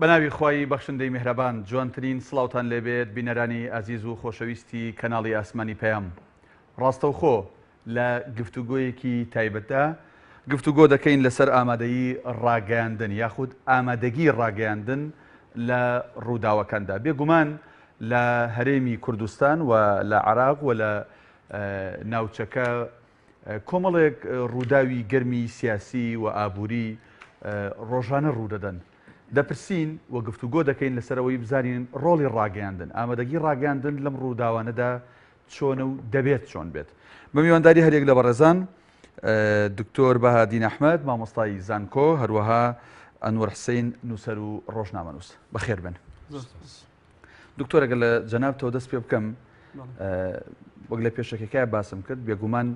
بەناوی خوای بەخشندەی میهرەبان جوانترین سڵاوتان لێبێت بینەرانی ئازیز و خۆشەویستی کەناڵی ئاسمانی پەیام. ڕاستەوخۆ لە گفتوگۆیەکی تایبەتدا گفتوگۆ دەکەین لەسەر ئامادەیی ڕاگەیاندن یاخود ئامادەگی ڕاگەیاندن لە ڕووداوەکاندا. بێگومان لە هەرێمی کوردستان و لە عێراق و لە ناوچەکە کۆمەڵێک ڕووداوی گەرمی سیاسی و ئابووری ڕۆژانە ڕوودەدەن. دەپرسین و گفتوگۆ دەکەین لەسەرەوەی بزانین ڕۆڵی ڕاگەیاندن، ئامادەگی ڕاگەیاندن لەم ڕووداوانەدا چۆنە و دەبێت چۆن بێت. بە میوانداری هەرێک لە بەڕێزان دکتۆر بەهادین ئەحمەد مامۆستای زانکۆ، هەروەها ئەنوەر حسین نووسەر و ڕۆژنامەنووس. بەخێر بن. دکتۆر ئەگەر لە جەنابتەوە دەست پێ بکەم، وەک لە پێشەکەکە باسم کرد، بێگومان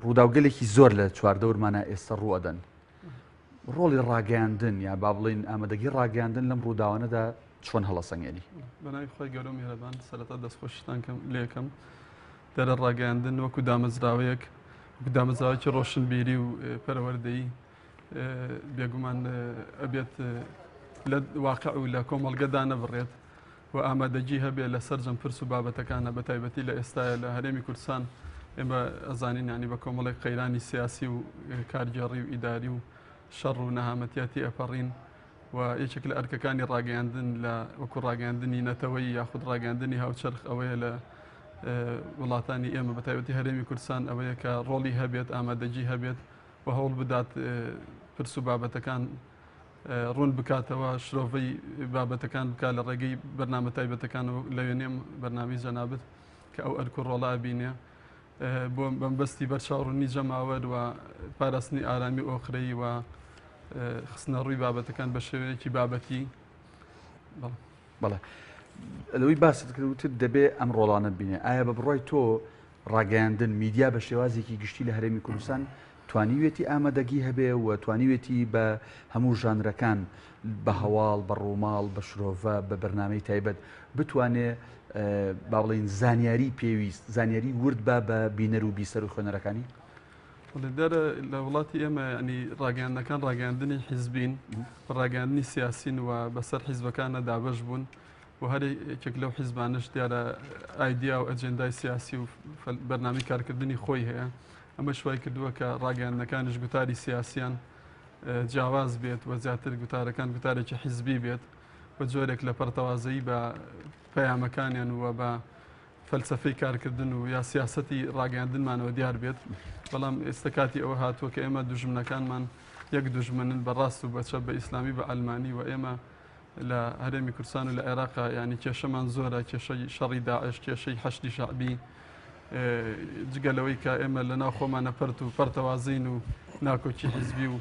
ڕووداوگەلێکی زۆر لە چواردەورمانە ئێستا ڕوئەدەن. ڕۆڵی ڕاگەیاندن یا با بڵین ئامادەگی ڕاگەیاندن لەم ڕووداوانەدا چۆن هەڵەسەنگێنی؟ بەناوی خۆی گەورە و میهرەبان سەرەتا دەستخۆشتان لێکەم. دەرە ڕاگەیاندن وەکو دامەزراوەیەک دامەزراوەیەکی ڕۆشنبیری و پەروەردەیی بێگومان ئەبێت لە واقع و لە کۆمەڵگەدا نەبڕێت و ئامادەجی هەبێت لەسەر جەمپرس و بابەتەکانە بە تایبەتی لە ئێستاە لە هەرێمی کوردستان ئێمە ئەزانین ینی بە کۆمەڵێک قەیرانی سیاسی و کارگێڕی و ئیداری و شەڕ و نەهامەتیاتی ئەپەڕین و یەکێک لە ئەرکەکانی ڕاگەیاندن لە وەکو ڕاگەیاندنی نەتەوەی یاخود ڕاگەیاندنی هاوچەرخ ئەوەیە لە وڵاتانی ئێمە بە تایبەتی هەرێمی کوردستان ئەوەیە کە ڕۆڵی هەبێت ئامادەجی هەبێت و هەوڵ بدات پرس و بابەتەکان ڕوون بکاتەوە شرۆڤەی بابەتەکان بکات لە ڕێگەی بەرنامە تایبەتەکان و لە وێنێم بەرنامی جەنابەت کە ئەو ئەرک و ڕۆڵا بینێ بۆ بەمبەستی بەرچاوڕوونی جەماوەر و پاراستنی ئارامی ئۆخرەی و خستنە ڕووی بابەتەکان بە شێوەیەکی بابەتی. بەڵێ لەوەی باست کردوتت دەبێ ئەم ڕۆڵانە بینێ. ئایا بە بڕای تۆ ڕاگەیاندن میدیا بە شێوازێکی گشتی لە هەرێمی کوردستان توانیوێتی ئامادەگی هەبێ و توانیوێتی بە هەموو ژانرەکان بە هەواڵ، بە ڕووماڵ، بە شرۆڤە، بە بەرنامەی تایبەت بتوانێ با بڵین زانیاری پێویست، زانیاری ورد بە بینەر و بیسەر و خوێنەرەکانی؟ دەرە لە وڵاتی ئێمە ینی ڕاگەیاندنەکان ڕاگەیاندنی حیزبین، ڕاگەیاندنی سیاسین و بەسەر حیزبەکانە دابەش بوون و هەر یەکێک لەو حیزبانش دیارە ئایدیا و ئەجێندای سیاسی و بەرنامی کارکردنی خۆی هەیە. ئەمە شوای کردووە کە ڕاگەیاندنەکانش گوتاری سیاسیان جیاواز بێت و زیاتر گوتارەکان گوتارێکی حیزبی بێت و جۆرێک لە پەرتەوازایی بە پەیامەکانیان و بە فەلسەفەی کارکردن و یا سیاسەتی ڕاگەیاندنمانەوە دیار بێت. بەڵام ئێستا کاتی ئەوە هاتووە کە ئێمە دوژمنەکانمان یەک دوژمنن بەڕاست و بەچە بە ئیسلامی بە ئەلمانی و ئێمە لە هەرێمی کوردستان و لە عێراقا ینی کێشەمان زۆرە، کێشەی شەڕی داعش، کێشەی حەشتی شەعبی، جگەلەوەی کە ئێمە لە ناو خۆمانە پەرت و پەرتەوازین و ناکۆکی حیزبی و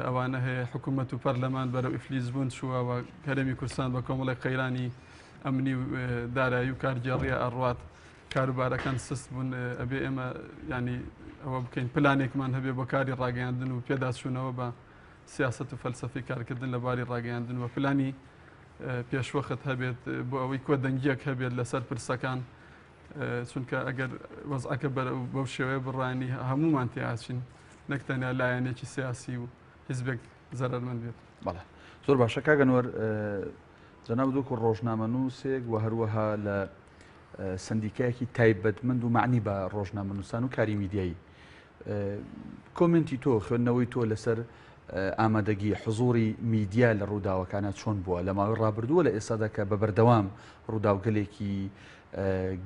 ئەوانە هەیە حکوومەت و پەرلەمان بەرەو ئیفلیس بوون چووە و هەرێمی کوردستان بە کۆمەڵێک قەیرانی ئەمنی و دارایی و کارگێڕیە ئەڕوات کاروبارەکان سست بوون. ئەبێ ئێمە ینی ئەوە بکەین پلانێکمان هەبێ بۆ کاری ڕاگەیاندن و پێداچوونەوە بە سیاست و فەلسەفی کارکردن لە باری ڕاگەیاندن و پلانی پێشوەخت هەبێت بۆ ئەوەی کۆدەنگیەک هەبێت لەسەر پرسەکان، چونکە ئەگەر وەزعەکە بەو شێوەیە بڕانی هەمومان تێهاچین، نەک تەنیا لایەنێکی سیاسی و حیزبێک زەرەرمەند بێت. بەڵێ زۆر باشە کاگەنوەر، جەناب دووکو ڕۆژنامەنووسێک و هەروەها لە سندیکایەکی تایبەتمەند و معنی بە ڕۆژنامەنووسان و کاری میدیایی، کۆمنتی تۆ خوێندنەوەی تۆ لەسەر ئامادەگی حزوری میدیا لە ڕووداوەکانە چۆن بووە لە ماوەی ڕابردووە لە ئێستادا کە بە بەردەوام ڕووداوگەلێکی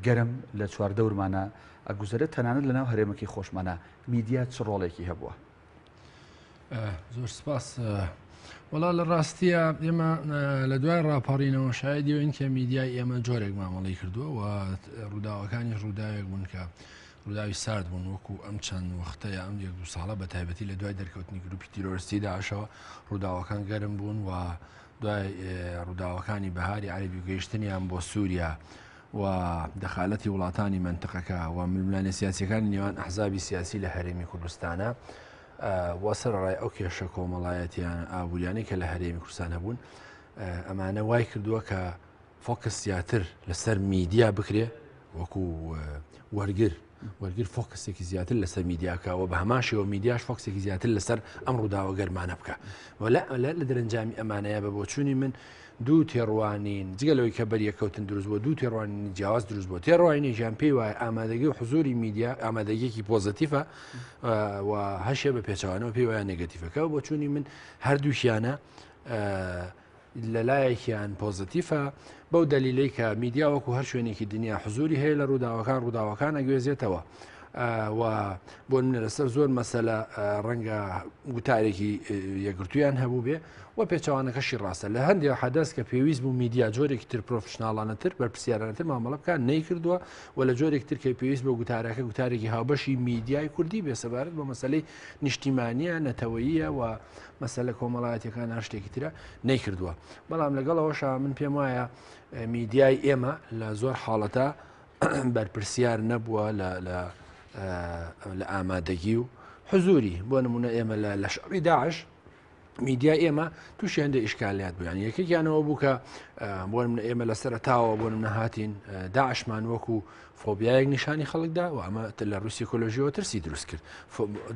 گەرم لە چواردەورمانە ئەگوزارێت تەنانەت لە ناو هەرێمەکی خۆشمانە میدیا چ ڕۆڵێکی هەبووە؟ زۆر سپاس. وەڵا لە ڕاستیە ئێمە لە دوای ڕاپەڕینەوە شایدیەوە ئینکە میدیای ئێمە جۆرێک مامەڵی کردووە و ڕووداوەکانی ڕووداوێک بوون کە ڕووداوی سارد بوون وەکو ئەم چەند وەختەیە ئەم یەک دو ساڵە بە تایبەتی لە دوای دەرکەوتنی گروپی تیرۆریستی داعشەوە ڕووداوەکان گەرم بوون و دوای ڕووداوەکانی بەهاری عەرەبی و گەیشتنیان بۆ سووریا و دەخالەتی وڵاتانی منتقەکە و ململانە سیاسیەکانی نێوان ئەحزابی سیاسی لە هەرێمی کوردستانە وە سەرڕای ئەو کێشە کۆمەڵایەتیان ئابوووریانەی کە لە هەرێمی کوردستان هەبوون، ئەمانە وای کردووە کە فۆکس زیاتر لەسەر میدیا بکرێ وەکو وەرگر وەرگر فۆکسێکی زیاتر لەسەر میدیاکەوە بە هەماشەوە میدیاش فۆکسێکی زیاتر لەسەر ئەم ڕووداوە گەرمانە بکە لە دەرەنجامی ئەمانەیە بە بۆچوونی من دوو تێڕوانین جگەلەوەی کە بەریەکەوتن دروست بۆ دوو تێڕوانینی جیاواز دروست بۆ تێڕوانینێکیان پێی وایە ئامادەگی و حزوری میدیا ئامادەگیەکی پۆزتیفە و هەشێ بە پێچوانەوە پێی وایە نێگەتیفەکە بۆچوونی من هەردووشیانە لەلایەکیان پۆزتیفە بەو دلیلی کە میدیا وەکو هەر شوێنێکی دنیا حزوری هەیە لە ڕووداوەکان ئەگوێزێتەوە و بۆ منە لەسەر زۆر مەسەلە ڕەنگە وتارێکی یەکگرتویان هەبوو بێ و پێچوانەکەشی ڕاستە لە هەندێک حەدەست کە پێویست بوو میدیا جۆرێکی تر پرۆفشناڵانەتر بەرپرسیارانەتر مامەڵە بکان نەیکردووە و لە جۆرێک تر کە پێویست بۆ گوتارەکە گوتارێکی هاوبەشی میدیای کوردی بێسەبارەت بە مەسلەی نیشتیمانیە نەتەوەییە و مەسەلە کۆمەڵایەتەکان شتێکی ترە نەیکردووە بەڵام لەگەڵەوەش من پێم وایە میدیای ئێمە لە زۆر حاڵەتە بەرپرسیار نەبووە لە ئامادەگی و حزوری بۆ نمونە ئێمە لە شەڕی داعش میدیا ئێمە تووشی هەندێک ئیشکالیات بوو یانی یەکێکیانەوە بوو کە بۆ منە ئێمە لەسەر تاوە بۆ منە هاتین داعشمان وەکو فۆبیایەک نیشانی خەڵکدا و ئەمە لە رووسیکۆلۆژیەوە ترسی دروست کرد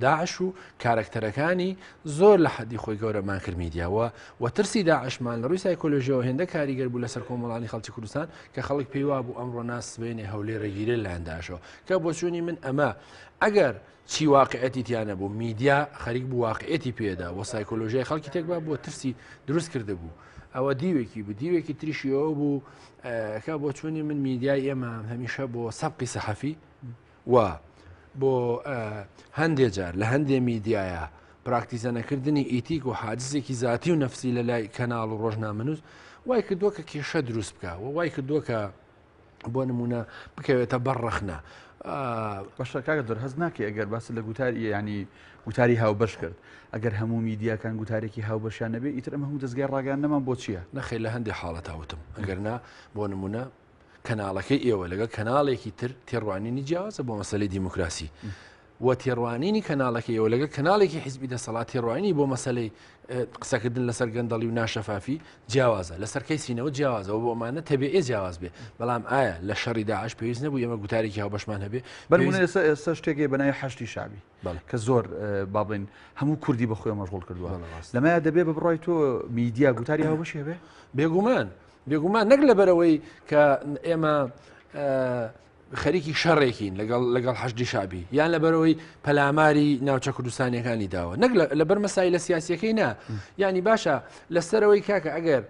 داعش و کارکتەرەکانی زۆر لە حەدی خۆی گەورەمان کرد میدیاوە و ترسی داعشمان لە ڕووی سایکۆلۆژیەوە هێندە کاریگەر بوو لەسەر کۆمەڵانی خەڵکی کوردستان کە خەڵک پێی وا بوو ئەمڕۆ ناسبێنێ هەولێر ڕێگیرە لایەن داعشەوە کە بۆچوونی من ئەمە ئەگەر چی واقعەتی تیانە بوو میدیا خەریک بوو واقعەتی پێدا و سایکۆلۆژیای خەڵکی تێکبا بۆ ترسی دروست کرده بوو ئەوە دیوێکی بوو دیوێکی تریشیەوە بوو کە بۆ چوونی من میدیای ئێمە هەمیشە بۆ سەبقی سەحەفی و بۆ هەندێک جار لە هەندێک میدیایە پراکتیزەنەکردنی ئیتیک و حاجزێکی ذاتی و نەفسی لە لای کەناڵ و ڕۆژنامەنووس وای کردووە کە کێشە دروست بکە و وای کردووە کە بۆ نمونە بکەوێتە بەڕەخنە باشە کاکە دەر هەز ناکە ئەگەر باس لە گوتاری ینی گوتاری هاوبەش کرد ئەگەر هەموو میدیاکان گوتارێکی هاوبەشیان نەبێ ئیتر ئەمە هەموو دەستگای ڕاگەاندنەمان بۆ چییە؟ نەخێ لە هەندێک حاڵەت هاوتم ئەگەرنا بۆ نمونە کەناڵەکەی ئێوە لەگەڵ کەناڵێکی تر تێڕوانینی جیاوازە بۆ مەسەلەی دیموکراسی و تێڕوانینی کەناڵەکەی ئێوە لەگەڵ کەناڵێکی حیزبی دەسەڵات تێڕوانی بۆ مەسەلەی قسەکردن لەسەر گەندەڵی و ناشەفافی جیاوازە لەسەر کەیسینەوە جیاوازەوە بۆ ئەمانە تەبێ جیاواز بێ بەڵام ئایا لە شەڕی داعش پێویست نەبوو ئێمە گوتارێکی هاوبەشمان هەبێ بەڵمونە ئێستا شتێکی بەناوی حەشتی شعبی کە زۆر بابڵین هەموو کوردی بە خۆی مەشغوڵ کردووە لەمایە دەبێ ببڕای تۆ میدیا گوتاری هاوبەشی هەبێ بێگومان نەک لەبەرەوەی کە ئێمە خەریکی شەڕێکین لەگەڵ حەشتی شعبی یان لەبەرەوەی پەلاماری ناوچە کوردستانیەکانی داوە نەک لەبەر مەسایلە سیاسیەکەی نا ینی باشە لەسەرەوەی کاکە ئەگەر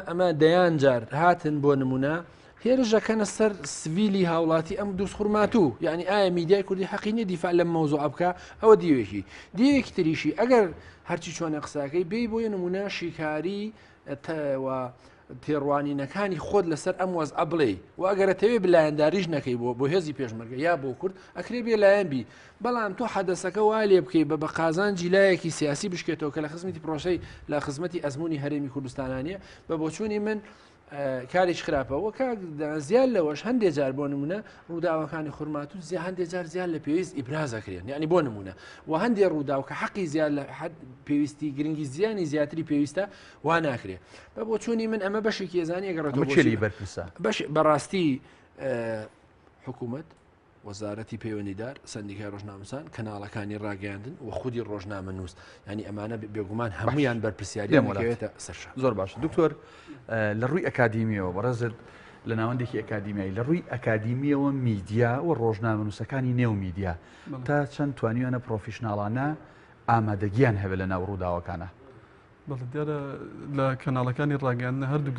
ئەمە دەیان جار هاتن بۆ نمونە هێرشەکەنە سەر سڤیلی هاوڵاتی ئەم دووسخورماتوو یعنی ئایا میدیای کوردی حەقینە دیفاع لەم مەوزوع بکە ئەوە دیوێکی تریشی ئەگەر هەرچی چۆنە قساکەی بێ بۆیە نمونە شیکاری تێڕوانینەکانی خۆت لەسەر ئەم وەز ئەبڵێ و ئەگەرەتەوێ بلایەنداریش نەکەی بۆ هێزی پێشمەرگە یا بۆ کورد ئەکرێ بێ لایەنبی بەڵام تۆ حەدەسەکە وا لێ بکەی بە قازانجی لایەکی سیاسی بشکێتەوە کە لە خزمەتی پرۆسەی لە خزمەتی ئەزمموی هەرێمی کوردستانانیە بە بۆچوونی من کاریش خراپەوە کە زیاد لەوەش هەندێک جار بۆ نمونە ڕووداوەکانی خورماتوو هەندێک جار زیاد لە پێویست ئیبرازەکرێن یعنی بۆ نمونە و هەندێک ڕووداو کە حەقی زیاد لە پێویستی گرنگی زیانی زیاتری پێویستە وا ناکرێت بە بۆ چوونی من ئەمە بەشێکی ێزانی ئەگەڕێتەوە بەرپرسە بەڕاستی حکوومەت وەزارەتی پەیوەندیدار سندیکای ڕۆژنامەنووسان کەناڵەکانی ڕاگەاندن و خودی ڕۆژنامەنووس ینی ئەمانە بێگومان هەمویان بەرپرسیاریەوێتە سەرش زۆر باش دکتۆر لە ڕووی ئەکادیمیەوە بەڕێزت لە ناوەندێکی ئەکادیمیایی لە ڕووی ئەکادیمیەوە میدیا و ڕۆژنامەنووسەکانی نێو میدیا تا چەند توانیوانە پرۆفیشناڵانە ئامادەگیان هەبێت لە ناو ڕووداوەکانە بەڵێ دیارە لە کەناڵەکانی ڕاگەاندن هەردوو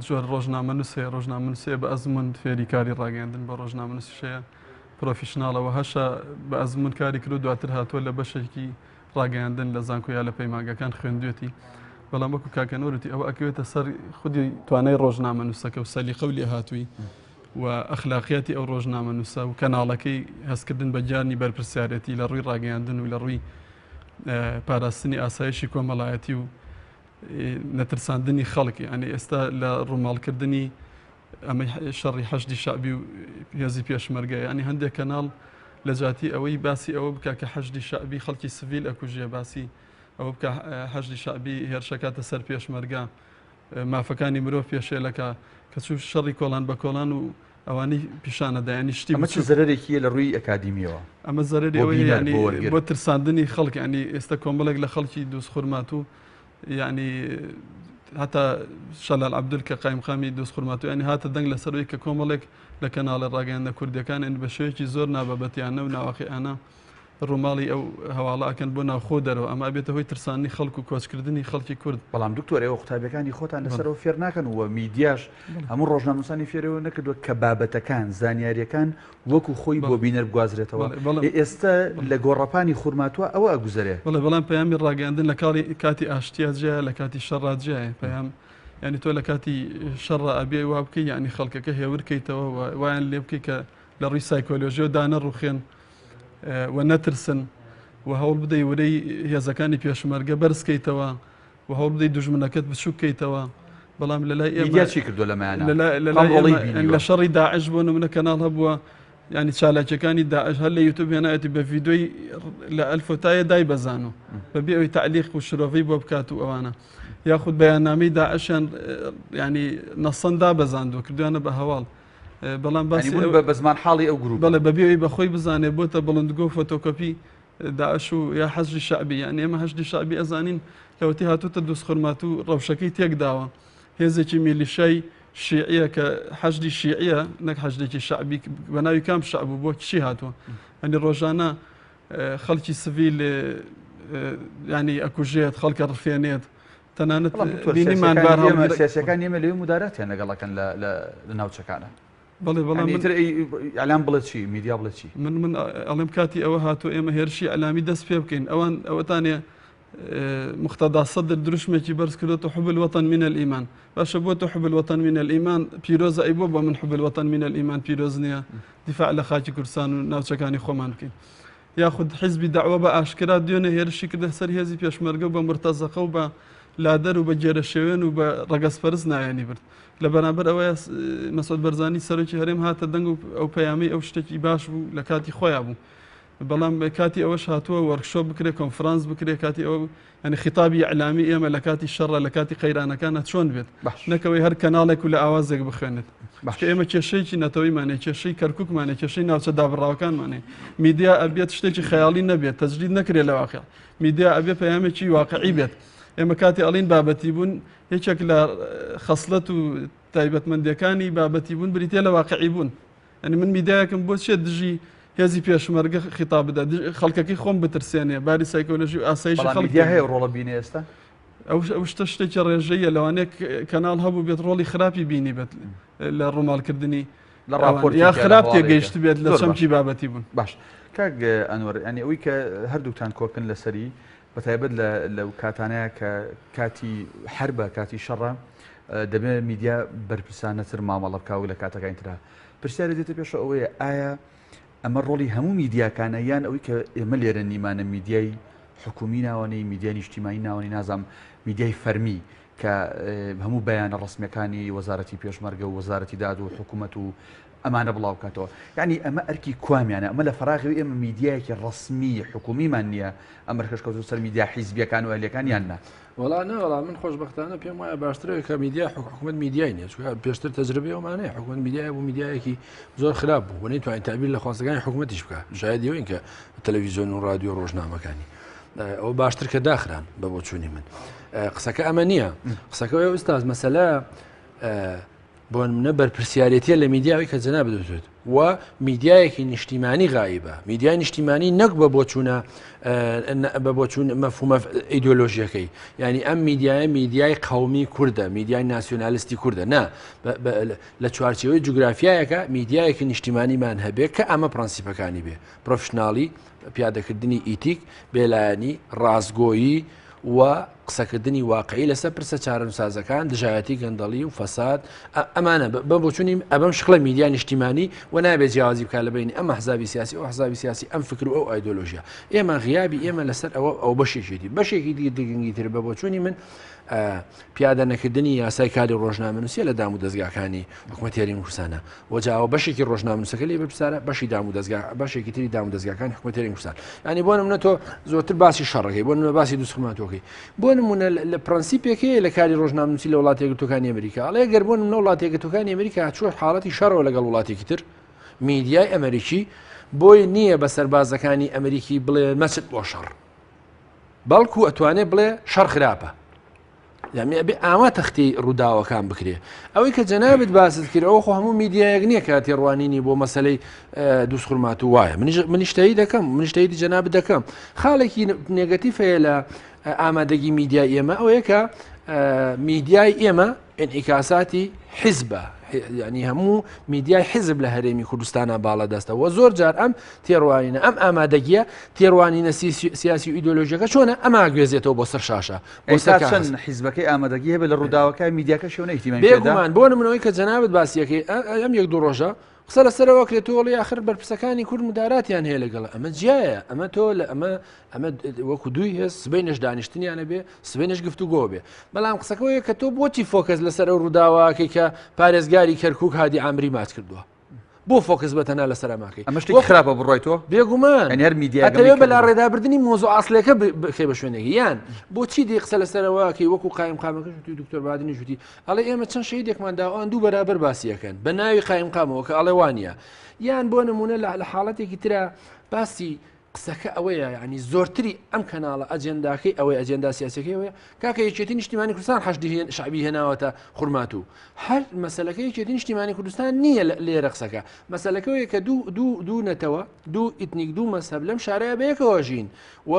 جۆر ڕۆژنامەنووسێ بە ئەزمون فێری کاری ڕاگەاندن بە ڕۆژنامەنووسشەیە پرۆفیشناڵەوە هەشە بە ئەزمون کاری کرد و دواتر هاتووە لە بەشێکی ڕاگەاندن لە زانکۆیا لە پەیمانگەکان خوێندوێتی بەڵام وەکو کاکەنووری ئەوە ئەکەوێتە سەر خودی توانای ڕۆژنامەنووسەکە و سەلیقە و لێ هاتووی و ئەخلاقیاتی ئەو ڕۆژنامەنووسە و کەناڵەکەی هەستکردن بە جانی بەرپرسیارەتی لە ڕووی ڕاگەاندن و لە ڕووی پاراستنی ئاسایشی کۆمەڵایەتی و نەترساندنی خەڵکی ئەنی ئێستا لە ڕووماڵکردنی ئەمە شەڕی حەشتی شعبی و هێزی پێشمەرگە ینی هەندێک کەناڵ لە جاتی ئەوەی باسی ئەوە بکە کە حەشتی شعبی خەڵکی سڤیل ئەکوژێ باسی ئەوە بکە حەشتی شعبی هێرشەکاتە سەر پێشمەرگە مافەکانی مرۆڤ پێشێلەکە کە چوو شەڕی کۆڵان بە کۆڵان و ئەوانەی پیشانەدا ینی شتی ئەمە چ زەرێکیە لە ڕووی ئەکادیمیەوە ئەمە زەرری ئەوەی بۆ ترساندنی خەڵک ینی ئێستا کۆمەڵێک لە خەڵکی دۆستخورمات و ینی هەتا شەلال عەبدول کە قایمقامی دۆستخورمات و ینی هاتە دەنگ لەسەرەوەی کە کۆمەڵێک لە کەناڵە ڕاگەیاندە کوردەکان بە شێوەیەکی زۆر نابەبەتیانە و ناواقعیانە ڕووماڵی ئەو هەواڵەکەن بۆ ناوخۆ دەرەوە ئەمە بێتە هۆی ترسانی خەڵک و کۆچکردنی خەڵکی کورد. بەڵام دکتۆر ئێوە قوتابیەکانی خۆتان لەسەرەوە فێر ناکەن و میدیاش هەموو ڕۆژنامەنووسانی فێرەوە نەکردووە کە بابەتەکان زانیاریەکان وەکو خۆی بۆ بینەر بگوازرێتەوە. ئێستا لە گۆڕەپانی خورماتوە ئەوە ئەگوزارێ. بەڵام پەیامی ڕاگەاندن لە کاتی ئاشتیا جیایە لە کاتی شەڕا جیایە پەیام ینی تۆ لە کاتی شەڕە ئەبێ وا بکەی ینی خەڵکەکە هێورکەیتەوە وایان لێ بکەی کە لە ڕووی سایکۆلۆژیۆ دانە ڕوخێن و نەترسن و هەوڵ بدەی وەرەی هێزەکانی پێشمەرگە بەرزکەیتەوە و هەوڵ بدەی دوژمنەکەت بچووکەیتەوە. بەڵام لەلای ئێمە چی کردو لەمایانە لە شەڕی داعش بۆ نمونە کەناڵ هەبووە ینی چالاکیەکانی داعش هەر لە یوتیوب هێنایەتی بە ڤیدۆی لە ئەلفۆتایە دای بەزانۆ بەبێ ئەوەی تعلیق و شرۆڤەی بۆ بکات و ئەوانە یاخود بەیاننامەی داعشیان ینی نەسەندا بەزاندوە کردوانە بە هەواڵ. بەڵام باسی بە زمان حاڵی ئەو گروپ بەڵێ بەبێەوەی بەخۆی بزانێ بۆتە بڵندگۆ فۆتۆکۆپی داعش و یا حەزری شعبی یان ئێمە هەشتی شعبی ئەزانین کەوتی هاتوتە دۆستخورمات و ڕەوشەکەی تێکداوە هێزێکی میلیشای شیعیە کە حەشدی شیعیە نەک حەشدێکی شعبی بە ناوی کام شعب بوو بۆ کشی هاتووە ئەنی ڕۆژانە خەڵکی سڤیل ینی ئەکوژێت خەڵکە ڕفێنێت تەنانەت بینیمان بار سیاسەکان ئێمە لەوێ مدارەتیان لەگەڵەکەن لە ناوچەکانە. بەڵێ بەڵام ئەلام بڵێت چی میدیا بڵێت چی من ئەڵێم کاتی ئەوە هاتوو ئێمە هێرشی ئەلامی دەست پێ بکەین ئەوان ئەوەتانێ مقتضى صدر دروشمێکی بەرز کردوتە حب الوطن من الإيمان باشە بۆ تۆ حب الوطن من الإيمان پیرۆزە ئەی بۆ من حب الوطن من الإيمان پیرۆز نییە دیفاع لە خاکی کوردستان و ناوچەکانی خۆمان بکەین یاخود حیزبی داوا بە ئاشکرا دوێنێ هێرشی کردە سەر هێزی پێشمەرگە و بە مرتەزەقە و بە لادەر و بە جێرە شێوێن و بە ڕەگەسپەرست نایانی برد لە بەرامبەر ئەوەیە مەسعود بەرزانی سەرۆکی هەرێم هاتە دەنگ و ئەو پەیامی ئەو شتێکی باش بوو لە کاتی خۆیان بوو. بەڵام کاتی ئەوەش هاتووە وەرکشۆپ بکرێ کۆنفرانس بکرێ کاتی ئەو ینی خیتابی ئەعلامی ئێمە لە کاتی شەڕە لە کاتی قەیرانەکانە چۆن بێت نەکەوەی هەر کەناڵێک و لە ئاوازێک بخوێنێت کە ئێمە کێشەیەکی نەتەوەیمانێ کێشەی کەرکووکمانێ کێشەی ناوچە دابڕاوەکانمانێ میدیا ئەبێت شتێکی خەیاڵی نەبێت تەجدید نەکرێت لە واقع میدیا ئەبێ پەیامێکی واقعی بێت. ئێمە کاتی ئەڵین بابەتی بوون یەکێک لە خەسڵەت و تایبەتمەندیەکانی بابەتی بوون بریتێ لە واقعی بوون ئەنی من میدایەکەم بۆ چێت دژی هێزی پێشمەرگە خیتاب بدە خەڵکەکەی خۆم بترسێنێ باری سایکۆلۆژی و ئاسایش خەڵکی هەیە ڕۆڵە بینێ ئێستا ئەو شتە شتێکی ڕێژەیە لەوانەیە کەناڵ هەبوو بێت ڕۆڵی خراپی بینی بێت لە ڕووماڵکردنی لە ڕاپۆرت یا خراپ تێگەیشت بێت لە چەمکی بابەتی بوون. باش کاک ئەنوەر ینی ئەوەی کە هەردووکتان کۆکن لەسەری بەتایبەت لەو کاتانەیە کە کاتی حربە کاتی شەڕە دەبێت میدیا بەرپرسانەتر مامەڵە بکاو لە کاتەکانی ترا پرسیارە دێتە پێشە ئەوەیە ئایا ئەمە ڕۆڵی هەموو میدیاکانە یان ئەوەی کە ئێمە لێرە نیمانە میدیای حکومی ناوانەی میدیای نیشتیمانی ناوانی نازام میدیای فەرمی کە هەموو بەیانە ڕسمیەکانی وەزارەتی پێشمەرگە و وەزارەتی داد و حکوومەت و ئەمانە بڵاو بکاتەوە ینی ئەمە ئەرکی کووامیانە ئەمە لە فەراغی ئێمە میدیایەکی ڕسمی حکومیمان نییە ئەمە کەشکەوت سەر میدیا حیزبیەکان و ئەلیەکان یاننا وڵا نەوەڵام من خۆشبەختانە پێم وایە باشترەوە کە میدیا حکوومەت میدیای نیە پێشتر تەجربەیەوەمانەیە حکوومەت میدیای بوو میدیایەکی زۆر خراپ بوو وە نەیتوانین تابیر لە خواستەکانی حکوومەتیش بکە شاید ئەوەین کە تەلەڤیزیۆن و رادیۆ ڕۆژنامەکانی ئەو باشتر کە داخران بە بۆچوونی من قسەکە ئەمە نییە قسەکەی ئوستاز مەسەلە بۆ منە بەرپرسیارەتیە لە میدیاوی کە جەناب بدوێت و میدیایەکی نیشتیمانی غایبە میدیای نیشتیمانی نەک بە بۆچوون مەفهومە ئیدۆلۆژیەکەی ینی ئەم میدیایە میدیای قەومی کووردە میدیای ناسیۆنالیستی کووردە نا لە چوارچێوەی جوگرافیایەکە میدیایەکی نیشتیمانیمان هەبێت کە ئەمە پرەنسیپەکانی بێ پرۆفشناڵی پیادەکردنی ئیتیک بێلایەنی ڕازگۆیی و قسەکردنی واقعی لەسەر پرسە چارەنووسازەکان دژایەتی گەندەڵی و فەساد ئەمانە بە بۆچوونی ئەبەم شخڵە میدیا نیشتیمانی و نابێت جیاوازی بکات لە بینی ئەمە حزابی سیاسی و حزابی سیاسی ئەم فکر و ئەو ئایدۆلۆژیا ئێمە غیابی ئێمە لەسەر ئەو بەشێکی دیگەنگی تر بە بۆچوونی من پیادە نەکردنی یاسای کاری ڕۆژنامەنووسیە لە دام و دەستگاکانی حکوومەتی هەرێمی کوردستانە وەجاوە بەشێکی ڕۆژنامەنووسەکە لێ بپرسارە بەشی دام و دەستگا بەشێکی تری دام و دەستگاکانی حکوومەتی هەرێمی کوردستان ینی بۆ منە تۆ زۆرتر باسی شەڕەکەی بۆ منە باسی دووسخماتۆکەی بۆ نمونە لە پرەنسیپێکەیە لە کاری ڕۆژنامەنووسی لە وڵاتی یەکگرتووەکانی ئەمریکا ئەڵێ گەر بۆ نمونە وڵاتی یەکگرتووەکانی ئەمریکا چوە حاڵەتی شەڕەوە لەگەڵ وڵاتێکی تر میدیای ئەمریکی بۆی نییە بە سەربازەکانی ئەمریکی بڵێ مەچت بۆ شەڕ بەڵکو ئەتوانێت بڵێ شەڕ خراپە یامی ئەبێ ئاما تەختی ڕووداوەکان بکرێ ئەوەی کە جەنابێت باست کردەوە خۆ هەموو میدیایەک نییە کە تێڕوانینی بۆ مەسلەی دووسخورمات و وایە منیشتایی دەکەم منیشتایی جەنابێت دەکەم خاڵێکی نێگەتیفەیە لە ئامادەگی میدیای ئێمە ئەوەیە کە میدیای ئێمە ئینعیکاساتی حیزبە ینی هەموو میدیای حیزب لە هەرێمی کوردستانە باڵە دەستەوە زۆر جار ئەم تێڕوانینە ئەم ئامادەگیە تێڕوانینە سیاسی و ئیدۆلۆژیەکە چۆنە ئەما گوێزێتەوە بۆ سەر شاشە چەند حیزبەکەی ئامادەگی هەبێت لە ڕووداوەکە میدیاکە شێوەیە ئیتیمانی بێگومان بۆ نمونەوەی کە جەنابەت باسیەکەی ئەم یەک دوو ڕۆژە قسە لەسەرەوە کرێتەوەڵی آخر بەرپرسەکانی کورد مداراتیان هەیە لەگەڵ ئەمە جیایە ئەمە تۆ لە ئەمە وەکو دوی هێز سبەینەش دانیشتنیانە بێ سبەینەش گفتوگۆ بێ بەڵام قسەکەوەیە کە تۆ بۆچی فۆکەس لەسەر ئەو ڕووداواکەی کە پارێزگاری کەرکووک هادی عامری ماچ کردووە بۆ فۆکس بەتەنها لەسەر ئەماکەی ئەمە شتێکی خراپە بڕۆی تۆ بێگومان هەر میدیا ئەتەوێت بەلا ڕێدابردننی مۆزۆ ئاسلەکە بخێ بە شوێنێکی یان بۆچی دی قسە لەسەرەوەکەی وەکو قایم قامەکەش توی دکتۆر بادنی ژوتی ئەڵێ ئێمە چەند شەیدێکمان داوان دوو بەرابەر باسیەکەن بە ناوی قایم قامەوە کە ئەڵێوانە یان بۆ نمونە لە حاڵەتێکی ترە باسی قسەکە ئەوەیە ینی زۆرتری ئەم کەناڵە ئەجێنداکەی ئەوەی ئەجێندا سیاسەکەیەوەیە کاکە یەکێتی نیشتیمانی کوردستان حەشدی شعبی هێناوەتە خوڕمات و هەر مەسەلەکە یەکێتی نیشتیمانی کوردستان نییە لێرە قسەکە مەسەلەکەوەیە کە دوو نەتەوە دوو ئیتنیک دوو مەسەب لەم شارەیە بەیەکەوە ژین و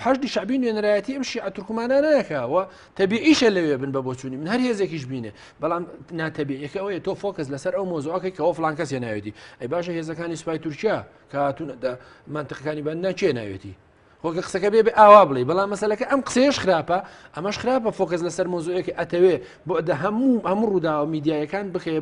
حەشدی شعبی نوێنەرایەتی ئەم شیعە تورکمانانەیەکە و تەبیعیشە لەوێ بن بە بۆچوونی من هەر هێزێکیش بینێ بەڵام ناتەبیعیەکە ئەوەیە تۆ فۆکەس لەسەر ئەو مۆزوعەکەی کەەوە فڵان کەس ناوێتی ئەی باشە هێزەکانی سوپای تورکیا کە هاتوونە منتقەکانی بە ناچێ ناوێتی خۆکە قسەکە بێ ئاوا بڵێ بەڵام مەسەلەکە ئەم قسەیەش خراپە ئەمەش خراپە فۆکەس لەسەر مۆزوعەکە ئەتەوێ بۆ هەموو ڕووداوە میدیایەکان بخێ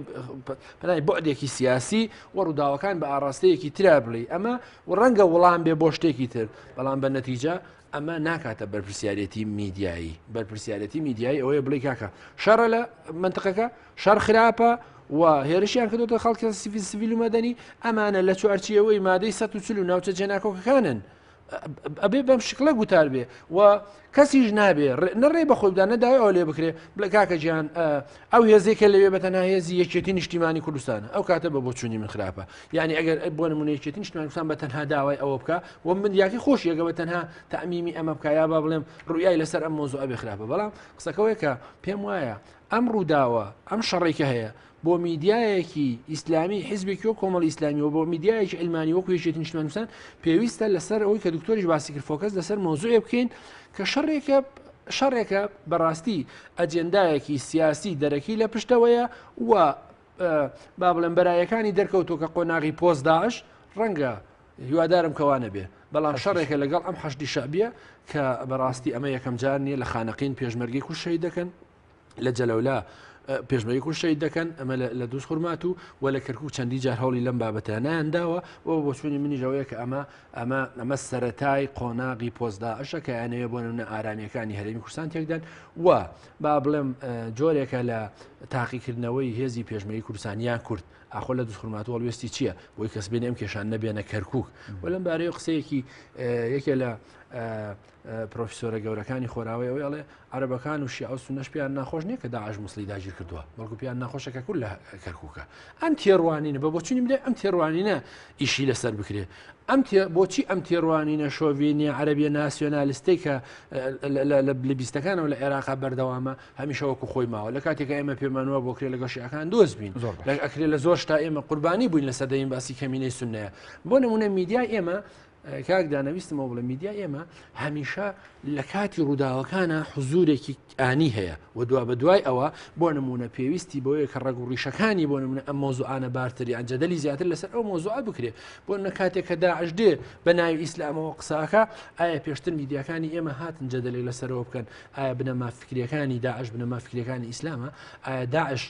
بۆعدێکی سیاسی و ڕووداوەکان بە ئاراستەیەکی ترا بڵێ ئەمە ڕەنگە وەڵام بێ بۆ شتێکی تر بەڵام بە نەتیجە ئەمە ناکاتە بەرپرسیارەتی میدیایی بەرپرسیارەتی میدیایی ئەوەیە بڵێ کاکە شەڕە لە منتقەکە شەڕ خراپە و هێرشیان کردوتە خەڵکی سیڤیل و مەدەنی ئەمانە لە چوارچیەوەی مادەی 140 و ناوچە جێناکۆکەکانن ئەبێ بەم شکلە گوتار بێ و کەسیش نابێ نەڕێ بە خۆیدا نەداوای ئەو لێ بکرێ بڵێ کاکە گیان ئەو هێزێکە لەوێ بەتەنها هێزی یەکێتی نیشتیمانی کوردستانە ئەو کاتە بە بۆچوونی من خراپە یعنی ئەگەر بۆ نمونە یەکێتی نیشتیمانی کوردستان بەتەنها داوای ئەوە بکە و من یاکی خۆش یەگە بەتەنها تەعمیمی ئەمە بکە یا با بڵێم ڕویای لەسەر ئەم مۆزوع ئەبێ خراپە بەڵام قسەکەوەیە کە پێم وایە ئەم ڕووداوە ئەم شەڕێکە هەیە بۆ میدیایەکی ئیسلامی حیزبێکی و کۆمەڵی ئیسلامی و بۆ میدیایەکی ئەلمانی وەکو یەکێتی نیشتیمانی کوردستان پێویستە لەسەر ئەوەی کە دکتۆریش باسی کرد فۆکەس لەسەر مۆزوعێ بکەین کە شەڕێکە بەڕاستی ئەجێندایەکی سیاسی دەرەکی لە پشتەوەیە و با بڵێن بەرایەکانی دەرکەوتۆ کە قۆناغی پۆست داعش ڕەنگە هیوادارم کەوانە بێ بەڵام شەڕێکە لەگەڵ ئەم حەشدی شەعبیە کە بەڕاستی ئەمە یەکەم جار نیە لە خانەقین پێشمەرگی کوشەی دەکەن لە جەلەولا پێشمەری کوشەی دەکەن ئەمە لە دووس خوڕمات و لە کەرکوو چەندی جار هەوڵی لەم بابەتانەیانداوە بۆ چوونی منیژەوەیە کە ئەمە سەرەتای قۆناغی پۆستدا ئەشە کە یانەیە بۆ نمونە ئارامیەکانی هەرێمی کوردستان تێکدان و با بڵێم جۆرێکە لە تاقیکردنەوەی هێزی پێشمەری کوردستانیان کورد ئاخۆ لە دووس خوڕمات وەڵوێستی چییە بۆی کەس بێنێ ئەم کێشان نەبێنە کەرکووک و لەم بارەیە قسەیەکی یەکێ لە پرۆفیسۆرە گەورەکانی خۆراوی ئەوەی ئەڵێ عەرەبەکان و شیعە و سونەش پیان ناخۆش نییە کە داعش موسڵی داگیر کردووە بەڵکو پیان ناخۆشەکە کورد لە کەرکووکە ئەم تێڕوانینە بە بۆچوونی بدە ئەم تێڕوانینە ئیشی لەسەر بکرێ بۆچی ئەم تێڕوانینە شۆڤینی عەرەبیە ناسیۆنالیستەی کە لە بیستەکانەوە لە عێراقا بەردەوامە هەمیشە وەکو خۆی ماوە لە کاتێکە ئێمە پێمانوە بۆ کرێ لەگەڵ شیعەکان دۆست بین ئەکرێ لە زۆر شتا ئێمە قوربانی بووین لە سەدەین باسی کەمینەی سونەیە بۆ نمونە میدیای ئێمە کاک دانەویستمەوە بڵێ میدیای ئێمە هەمیشە لە کاتی ڕووداوەکانە حزورێکی ئانی هەیە و دوا بە دوای ئەوە بۆ نمونە پێویستی بۆیە کە ڕێگ و ڕیشەکانی بۆ نمونە ئەم مۆزوعانە بارتری ئەنجەدەلی زیاتر لەسەر ئەو مۆزوعە بکرێ بۆ نە کاتێک کە داعش دێ بە ناوی ئیسلامەوە قساکە ئایا پێشتر میدیاکانی ئێمە هاتن جەدەلێک لەسەرەوە بکەن ئایا بنەما فکریەکانی داعش بنەما فکریەکانی ئیسلامە ئایا داعش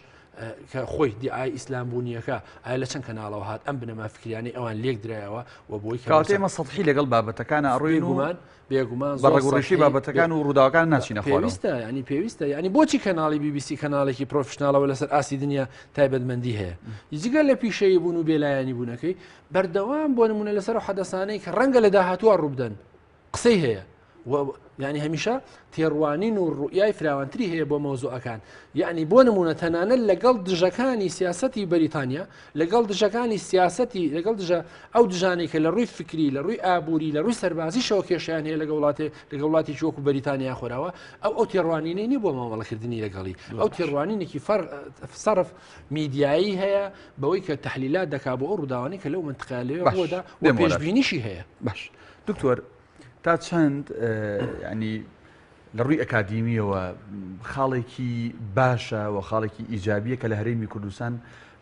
کە خۆی دیعای ئیسلام بوونیەکە ئایا لە چەند کەناڵەوە هات ئەم بنەما فکریانی ئەوان لێک درایەوە و بۆی کاتێمە سەدحی لەگەڵ بابەتەکانە ئەڕۆیگومان بێگومان بەڕێگوڕێژی بابەتەکان و ڕووداوەکان ناچینە پێویستە ینی پێویستە ینی بۆچی کەناڵی BBC کەناڵێکی پرۆفشناڵەوە لەسەر ئاسی دنیا تایبەتمەندی هەیە جگەل لە پیشەیە بوون و بێلایانی بوونەکەی بەردەوام بۆ نمونە لەسەر حەدەسانەی کە ڕەنگە لە داهاتووە ڕووبدەن قسەی هەیە يعني هەمیشە تێڕوانین و ڕوئای فراوانتری هەیە بۆ مەوزوعەکان یعنی بۆ نمونە تەنانەت لەگەڵ دژەکانی سیاسەتی بەریتانیا لەگەڵ دژەکانی سیاسەتی لەگەڵ دژە ئەو دژانێک کە لە ڕووی فکری لە ڕووی ئابووری لە ڕووی سەربازی شەوە کێشیان هەیە لەگە وڵاتی وەکو بەریتانیا خۆراوە ئەو تێڕوانینەی بۆ مامەڵەکردنی لەگەڵی ئەو تێڕوانینێکی سەرف میدیایی هەیە بەوەی کە تحلیلات دەکا بۆ ئەو ڕووداوانی کە لەو منتقالەوە بۆدا و پێشبینیشی هەیە باش دکتۆر تا چەند ینی لە ڕووی ئەکادیمیەوە خاڵێکی باشە و خاڵێکی ئیجابیە کە لە هەرێمی کوردستان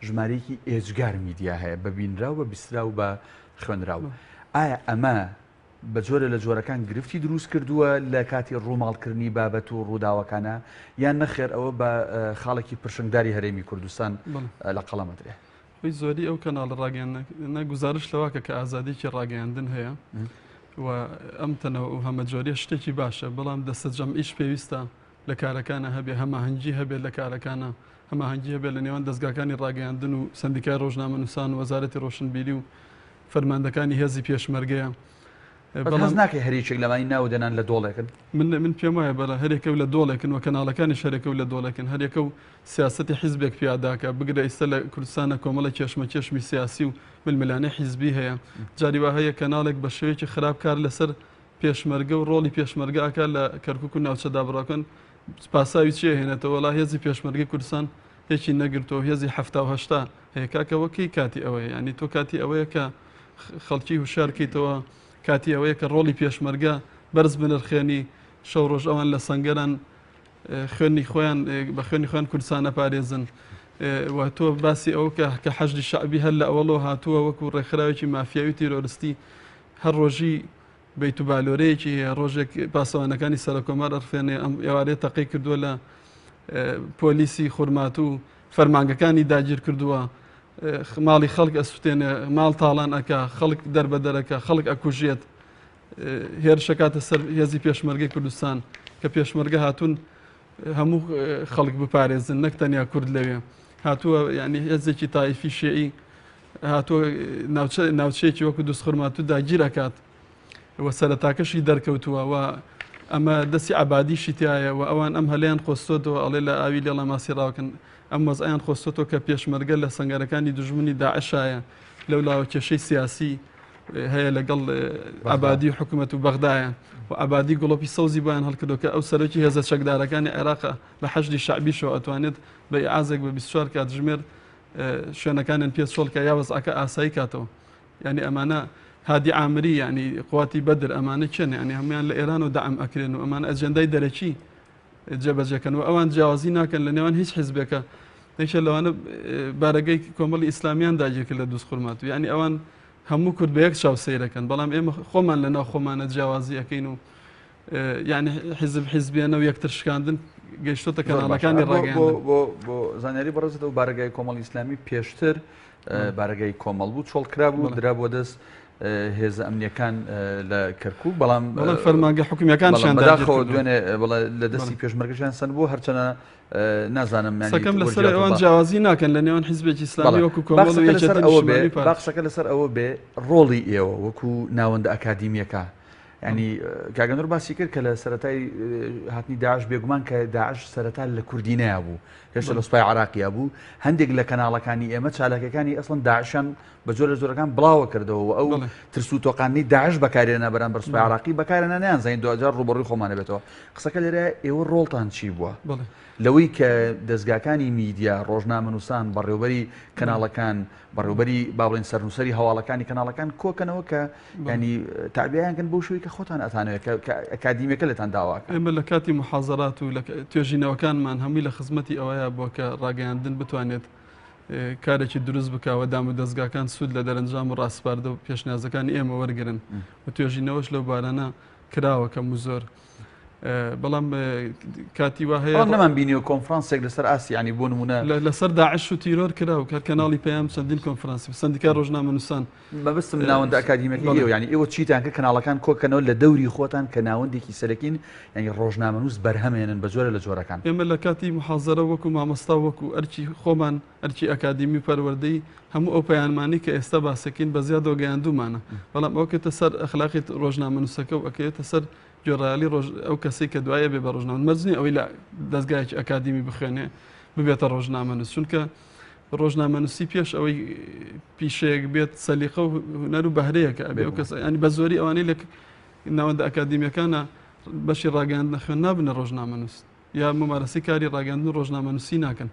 ژمارەیەکی ئێجگار میدیا هەیە بە بینراو بە بیسترا و بە خوێنراو ئایا ئەمە بە جۆرە لە جۆرەکان گرفتی دروست کردووە لە کاتی ڕووماڵکردنی بابەت و ڕووداوەکانە یان نەخێر ئەوە بە خاڵێکی پرشنگداری هەرێمی کوردستان لە قەڵەمەدرێ خۆی زۆری ئەو کەناڵ ڕاگەیاندنە گزارش لەواکە کە ئازادێکی ڕاگەیاندن هەیە و ئەم تەنەوە و هەمە جۆریە شتێکی باشە بەڵام دەستە جەمعیش پێویستە لە کارەکانە هەبێ هەماهەنگی هەبێت لە کارەکانە هەماهەنگی هەبێت لە نێوان دەستگاکانی ڕاگەیاندن و سندیکای ڕۆژنامەنووسان و وەزارەتی ڕۆشنبیری و فەرماندەکانی هێزی پێشمەرگەیە بەڵام ناکە هەریچێک لەمانی ناو دەنان لە دۆڵێکن من پێم وایە بەڵە هەرێکە و لە دۆڵێکن و کەناڵەکانی شەرێکە و لە دۆڵێکن هەرێکە و سیاسەتی حیزبێک پیاداکە بگرە ئێستا لە کوردستانە کۆمەڵە کێشمی سیاسی و ململانەی حیزبی هەیە جاری وا هەیە کەناڵێک بە شێوەیەکی خراپکار لەسەر پێشمەرگە و ڕۆڵی پێشمەرگە ئاکا لە کەرکک و ناوچەدا بڕاکەن پاساوی چیە هێنێتەوە وڵا هێزی پێشمەرگی کوردستان هیچی نەگرتەوە هێزی هەفتا هەیە کاکەوەکەی کاتی ئەوەیە ینی تۆ کاتی ئەوەیە کە خەڵکی هوشارکەیتەوە کاتی ئەوەیە کە ڕۆڵی پێشمەرگە بەرز بنرخێنی شەو ڕۆژ ئەوان لە سەنگەران خوێنی خۆیان بە خوێنی خۆیان کوردستانە پارێزن و تۆ باسی ئەو کە حەشدی شعبی هەر لە ئەوەڵەوە هاتووە وەکو ڕێکخراوێکی مافیاوی تیرۆریستی هەر ڕۆژی بیت و بالۆرەیەکی ڕۆژێک پاسەوانەکانی سەرکۆمار ئەرفێنێ ئەم ئێوارەیە تەقی کردووە لە پۆلیسی خورمات و فەرمانگەکانی داگیر کردووە ماڵی خەڵک ئەسووتێنێ ماڵ تاڵان ئەکا خەڵک دەربەدەرەکە خەڵک ئەکوژێت هێرشەکاتە سەر هێزی پێشمەرگەی کوردستان کە پێشمەرگە هاتوون هەموو خەڵک بپارێزن نەک تەنیا کورد لەوێ هاتووە ینی هێزێکی تایفی شێعی هاتووە ناوچەیەکی وەکو دووسخورمات و داگیر ئەکات وە سەرەتاکەشی دەرکەوتووە و ئەمە دەستی عبادیشی تایە و ئەوان ئەم هەلیان خۆستۆتەوە ئەڵێ لە ئاوی لێڵە ماسی ڕاوکن ئەم وەزعیان خۆستۆتەوە کە پێشمەرگە لە سەنگەرەکانی دژمنی داعشایە لەو لاوە کێشەی سیاسی هەیە لەگەڵ عبادی و حکوومەت و بەغدایە و عبادی گوڵۆپی سەوزی بۆیان هەڵکردو کە ئەو سەرۆکی هێزە چەکدارەکانی عێراقە بە حەشدی شعبیشەوە ئەتوانێت بە ئازێک بە 24 کاتژمێر شوێنەکانیان پێ سۆڵکە یا وەزعەکە ئاسایی کاتەوە یعنی ئەمانە هادی عامری ینی قواتی بەدر ئەمانە چێنێ ینی هەمویان لە ئێران و دەعم ئەکرێن و ئەمانە ئەجەندای دەرەکی جێبەجێکەن و ئەوان جیاوازی ناکەن لە نێوان هیچ حیزبێکە یەکێ لەوانە بارەگەی کۆمەڵی ئیسلامیان داگیرکرد لە دووسخورمات و ینی ئەوان هەموو کورد بە یەک چاو سەیرەکەن بەڵام ئێمە خۆمان لەناو خۆمانە جیاوازی ئەەکەین و یعنی حیزبیانە و یەکتر شکاندن گەیشتۆتە کەناڵەکانی ڕاگەیاندن بۆ زانیاری بەڕێزێتەوە بارگای کۆمەڵی ئیسلامی پێشتر بارگای کۆمەڵ بوو چۆڵکرا بوو درا بۆ دەست هێزە ئەمنیەکان لە کەرکوو بەڵام فەرمانگە حکومیەکانشان داخۆ دوێنێ لە دەستی پێشمەرگەشیان سند بوو هەرچەنە نازانم سەکەم لەسەر ئەوان جیاوازی ناکەن لە نێوان حیزبێکی ئیسلامی وەکو کۆمەڵ و یەکێتی باقسەکە لەسەر ئەوە بێ ڕۆڵی ئێوە وەکو ناوەندە ئەکادیمیەکە ینی کاگەنۆر باسی کرد کە لە سەرەتای هاتنی داعش بێگومان کە داعش سەرەتا لە کوردینەیە بوو هێشتا لە سوپای عراقیە بوو هەندێک لە کەناڵەکانی ئێمە چالاکەکانی ئەسڵەن داعشان بە جۆرە زۆرەکان بڵاوە کردەوە و ئەو ترس و تۆقانی داعش بەکارێنە بەرامبەر سوپای عراقی بەکارێنە نەیانزانین 2000 ڕوبەڕووی خۆمانە بێتەوە قسەکە لێرە ئێوە ڕۆڵتان چی بووە لەوەی کە دەستگاکانی میدیا ڕۆژنامەنووسان بەڕێوەبەری کەناڵەکان بەڕێوەبەری با بڵێن سەرنووسەری هەواڵەکانی کەناڵەکان کۆکەنەوە کە ینی تابیایانکەن بۆ شوی کە خۆتان ئەتانەوێت کە ئەکادیمیەکە لێتان داواکە ئێمە لە کاتی محازەرات و لە توێژینەوەکانمان هەمووی لە خزمەتی ئەوەیە بۆ کە ڕاگەیاندن بتوانێت کارێکی دروست بکەوە دام و دەستگاکان سوود لە دەرەنجام و ڕاستپاردە و پێشنیازەکانی ئێمە وەرگرن و توێژینەوەش لەو بارانە کراوە کەم و زۆر بەڵام کاتی وا هەیە نەمان بینیەوە کۆنفرانسێک لەسەر ئاسیانی بۆ نمونە لەسەر داعش و تیرۆر کراوە کە کەناڵی پێیان چەندین کۆنفرانسی سندیکای ڕۆژنامەنووسان بەبستم ناوەندە ئەکادیمیەکە ئێوە ینی ئێوە چیتان کە کەناڵەکان کۆکەنەوە لە دەوری خۆتان کە ناوەندێکی سەرەکین ینی ڕۆژنامەنووس بەرهەمێنن بە جۆرە لە جۆرەکان ئێمە لە کاتی محازەرە وەکو مامۆستا وەکو ئەرکی خۆمان ئەرکی ئەکادیمی پەروەردەی هەموو ئەو پەیامانی کە ئێستا باسەکەین بە زیاد دۆگەیاندومانە بەڵام ئەوکێتە سەر ئەخلاقی ڕۆژنامەنووسەکە و ئەکەوێتە سەر گوێڕایالی ئەو کەسێک کە دوایە بێ بە ڕۆژنامە مەرجنی ئەوەی لە دەستگایەکی ئەکادیمی بخوێنێ ببێتە ڕۆژنامەنووس چونکە ڕۆژنامەنووسی پێش ئەوەی پیشەیەک بێت سەلیقە و هونەر و بەهرەیەکە ئەبێ ئەو کەس ینی بە زۆری ئەوانەی لە ناوەندە ئەکادیمیەکانە بەشی ڕاگەاندنە خوێن نابنە ڕۆژنامەنووس یا ممارەسی کاری ڕاگەاندن ڕۆژنامەنووسی ناکەن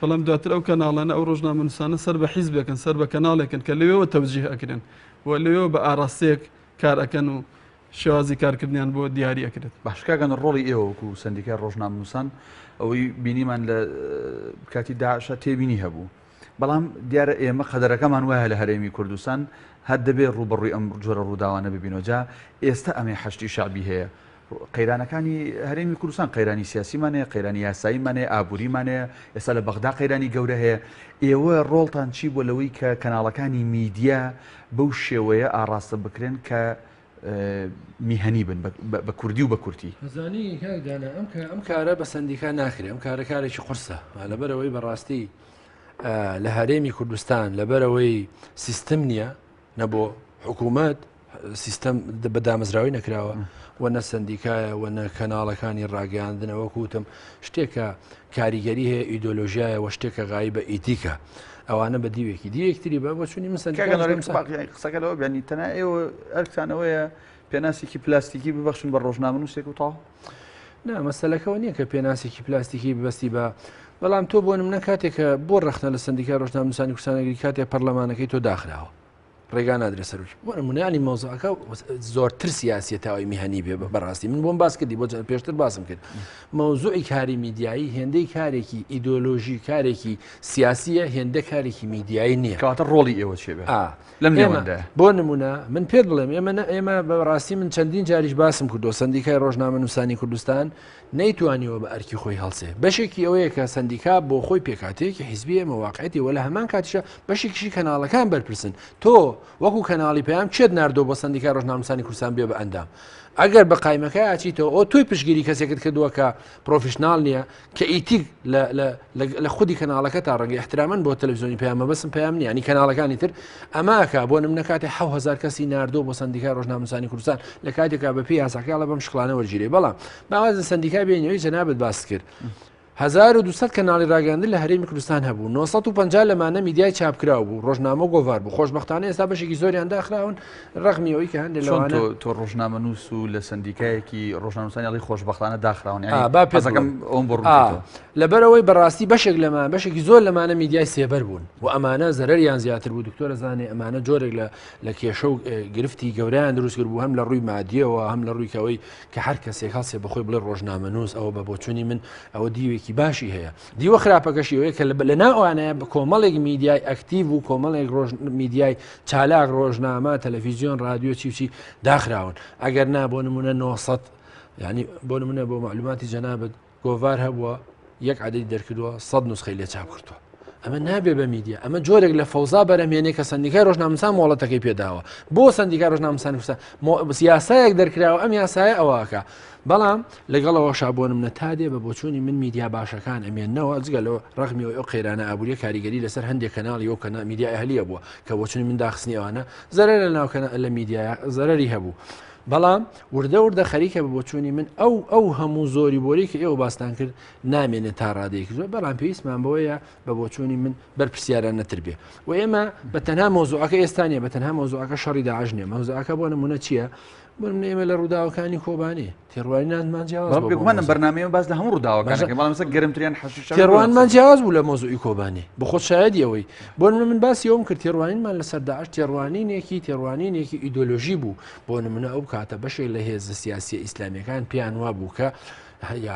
بەڵام دواتر ئەو کەناڵانە ئەو ڕۆژنامەنووسانە سەر بە حیزبێکن سەر بە کەناڵێکن کە لەوێەوە تەوجیه ئەکرێن و لەوێەوە بە ئاراستەیەک کار ئەەکەن و شێوازی کارکردیان بۆ دیاری ئەکرێت باشکاگەن ڕۆڵی ئێوەکو سندیکای ڕۆژنامەنووسان ئەوەی بینیمان لە کاتی داعشە تێبینی هەبوو بەڵام دیارە ئێمە قەدەرەکەمان وایە لە هەرێمی کوردستان هەر دەبێت ڕوبەڕووی ئەم جۆرە ڕووداوانە ببینەوە جا ئێستا ئەمێ حەشتی شعبی هەیە قەیرانەکانی هەرێمی کوردستان قەیرانی سیاسیمانەیە قەیرانی یاساییمانەیە ئابووریمانەیە ئێستا لە بەغدا قەیرانی گەورە هەیە ئێوە ڕۆڵتان چی بۆ لەوەی کە کەناڵەکانی میدیا بەو شێوەیە ئاراستە بکرێن کە میهەنی بن بە کوردی و بە کورتی زانی کاکدانە ئەم کارە بە سندیکا ناکرێت ئەم کارە کارێکی قورسە لەبەرەوەی بەڕاستی لە هەرێمی کوردستان لەبەرەوەی سیستم نییە نەبۆ حکوومەت سیستم بە دامەزراوی نەکراوە وەنە سندیکایە وەنە کەناڵەکانی ڕاگەاندنەوە کوتم شتێکە کاریگەری هەیە ئیدۆلۆژیایە وە شتێکە غایی بە ئیتیکە ئەوانە بە دیوێکی دیوێکتری بە بۆ چونی من قسەکەەوە بیانی تەنە ئێوە ئەرکتانەوەیە پێناسێکی پلاستیکی ببەخشن بە ڕۆژنامەنووسێک و تاڵ نا مەسەلەکەەوە نییە کە پێناسێکی پلاستیکی ببەستی بە بەڵام تۆ بۆ منە کاتێکە بۆ ڕەخنە لە سندیکای ڕۆژنامەنووسانی کوردستانەگەری کاتێک پەرلەمانەکەی تۆ داخراوە ڕێگا نادرێت سەرروی بۆ نمونانی مۆزوعەکە زۆرتر سیاسەتەوەی میهەنی بێ بەڕاستی من بۆم باس کردی بۆ پێشتر باسم کرد مۆزوعی کاری میدیایی هێندەی کارێکی ئیدۆلۆژی کارێکی سیاسیە هێندە کارێکی میدیایی نییە کەواتە ڕۆڵی ئێوە چێ بێ لەم نێوەندە بۆ نمونە من پێ بڵێم ئێمە بەڕاستی من چەندین جاریش باسم کردو سندیکای ڕۆژنامەنووسانی کوردستان نەیتوانیەوە بە ئەرکی خۆی هەڵسێ بەشێکی ئەوەیە کە سندیکا بۆ خۆی پێکاتەیەکی حیزبی مەواقعەتی وە لە هەمان کاتیشە بەشێکیشی کەناڵەکان بەرپرسن تۆ وەکو کەناڵی پێیان چێت ناردۆ بۆ سندیکای ڕۆژنامەنووسانی کوردستان بێ بە ئەندام ئەگەر بە قایمەکە ئاچیتەوە ئەو توی پشگیری کەسێکت کردووە کە پرۆفشنال نییە کە ئیتیک لە خودی کەناڵەکە تا ڕەنگە احترامەن بۆ تەلەڤیزیۆنی پەیامە بەسم پەیام نیە ینی کەناڵەکانی تر ئەماکە بۆ نمونە کاتێ 7000 کەسی ناردۆ بۆ سندیکای ڕۆژنامەنووسانی کوردستان لە کاتێکا بە پێی یاساکەڵە بەم شکڵانە وەرگیرێ بەڵام باوازە سندیکای بێنەوەی جەنابەت باس کرد 1200 کەناڵی ڕاگەاندن لە هەرێمی کوردستان هەبوو 950 لەمانە میدیای چاپکراو بوو ڕۆژنامە گۆڤار بوو خۆشبەختانە ئێستا بەشێکی زۆریان داخراون ڕەخمیەوەی کە هەندێک لەوانە تۆ ڕۆژنامەنووس و لە سندیکایەکی ڕۆژنامەنووسانی خۆشبەختانە داخراون بازەکەم ئەوم بڕ لەبەرەوەی بەڕاستی بەشێک لەمان بەشێکی زۆر لەمانە میدیای سێبەر بوون و ئەمانە زەرەریان زیاتر بوو دکتۆرە زانێ ئەمانە جۆرێک لە کێشە و گرفتی گەوریان دروست کرد بوو هەم لە ڕووی مادیەوە هەم لە ڕوویکەوەی کە هەر کەسێک هەڵسێ بەخۆی بڵێ ڕۆژنامەنووس ئەوە بە بۆچوونی من ئەوە دیوێکی باشی هەیە دیوە خراپەکەشیەوەی کە لە ناوانەیە کۆمەڵێک میدیای ئەکتیڤ و کۆمەڵێک میدیای چالاک ڕۆژنامە تەلەڤیزیۆن رادیۆ چی داخراون ئەگەر نا بۆ نمونە 900 ینی بۆ نمونە بۆ معلوماتی جەنابەت گۆڤار هەبووە یەک عەدەدی دەرکردووە 100 نوسخەی لێ چاپ کردووە ئەمە نابێ بە میدیا ئەمە جۆرێک لە فەوزا بەرەمێنێ کە سندیکای ڕۆژنامەنووسان مۆڵەتەکەی پێداوە بۆ سندیکای ڕۆژنامەنووسانی کوردستان یاسایەک دەرکراوە ئەم یاسایە ئەوەکە بەڵام لەگەڵەوە شابۆنم نە تا دێ بە بۆچوونی من میدیا باشەکان ئەمێنەوە جگەلەوە ڕەخمیەوە ئەو قەیرانە ئابوووریە کاریگەری لەسەر هەندێک کەناڵی ئەو کەنا میدیا ئەهلیە بووە کە بۆچوونی من داخستنی ئەوانە زەرەر لە ناوکەنە لە میدیایە زەرەری هەبوو بەڵام وردە خەریکە بە بۆچوونی من ئەو هەموو زۆری بۆری کە ئێوە باستان کرد نامێنێت تا ڕادەیەکی زۆر بەڵام پێویستمان بەوەیە بە بۆچوونی من بەرپرسیاران نەتر بێ و ئێمە بە تەنها مۆزوعەکە ئێستانیە بە تەنها مۆزوعەکە شەڕی داعش نیە مۆزوعەکە بۆ نمونە چییە بۆ ئێمە لە ڕووداوەکانی کۆبانێ تێڕوانینانمان جیاوازمانە بەرنامەیە باز لە هەموو ڕووداوەکانەکە بەڵام مەسە گەرمتریان تێڕوانمان جیاواز بوو لە مۆزوعی کۆبانێ بخۆ شایەدی ئەوەی بۆ من باسی ئەوم کرد تێڕوانینمان لەسەر داعش تێڕوانینێکی ئیدۆلۆژی بوو بۆ نمونە ئەو کاتە بەشێک لە هێزە سیاسی ئیسلامیەکان پیان وا بوو کە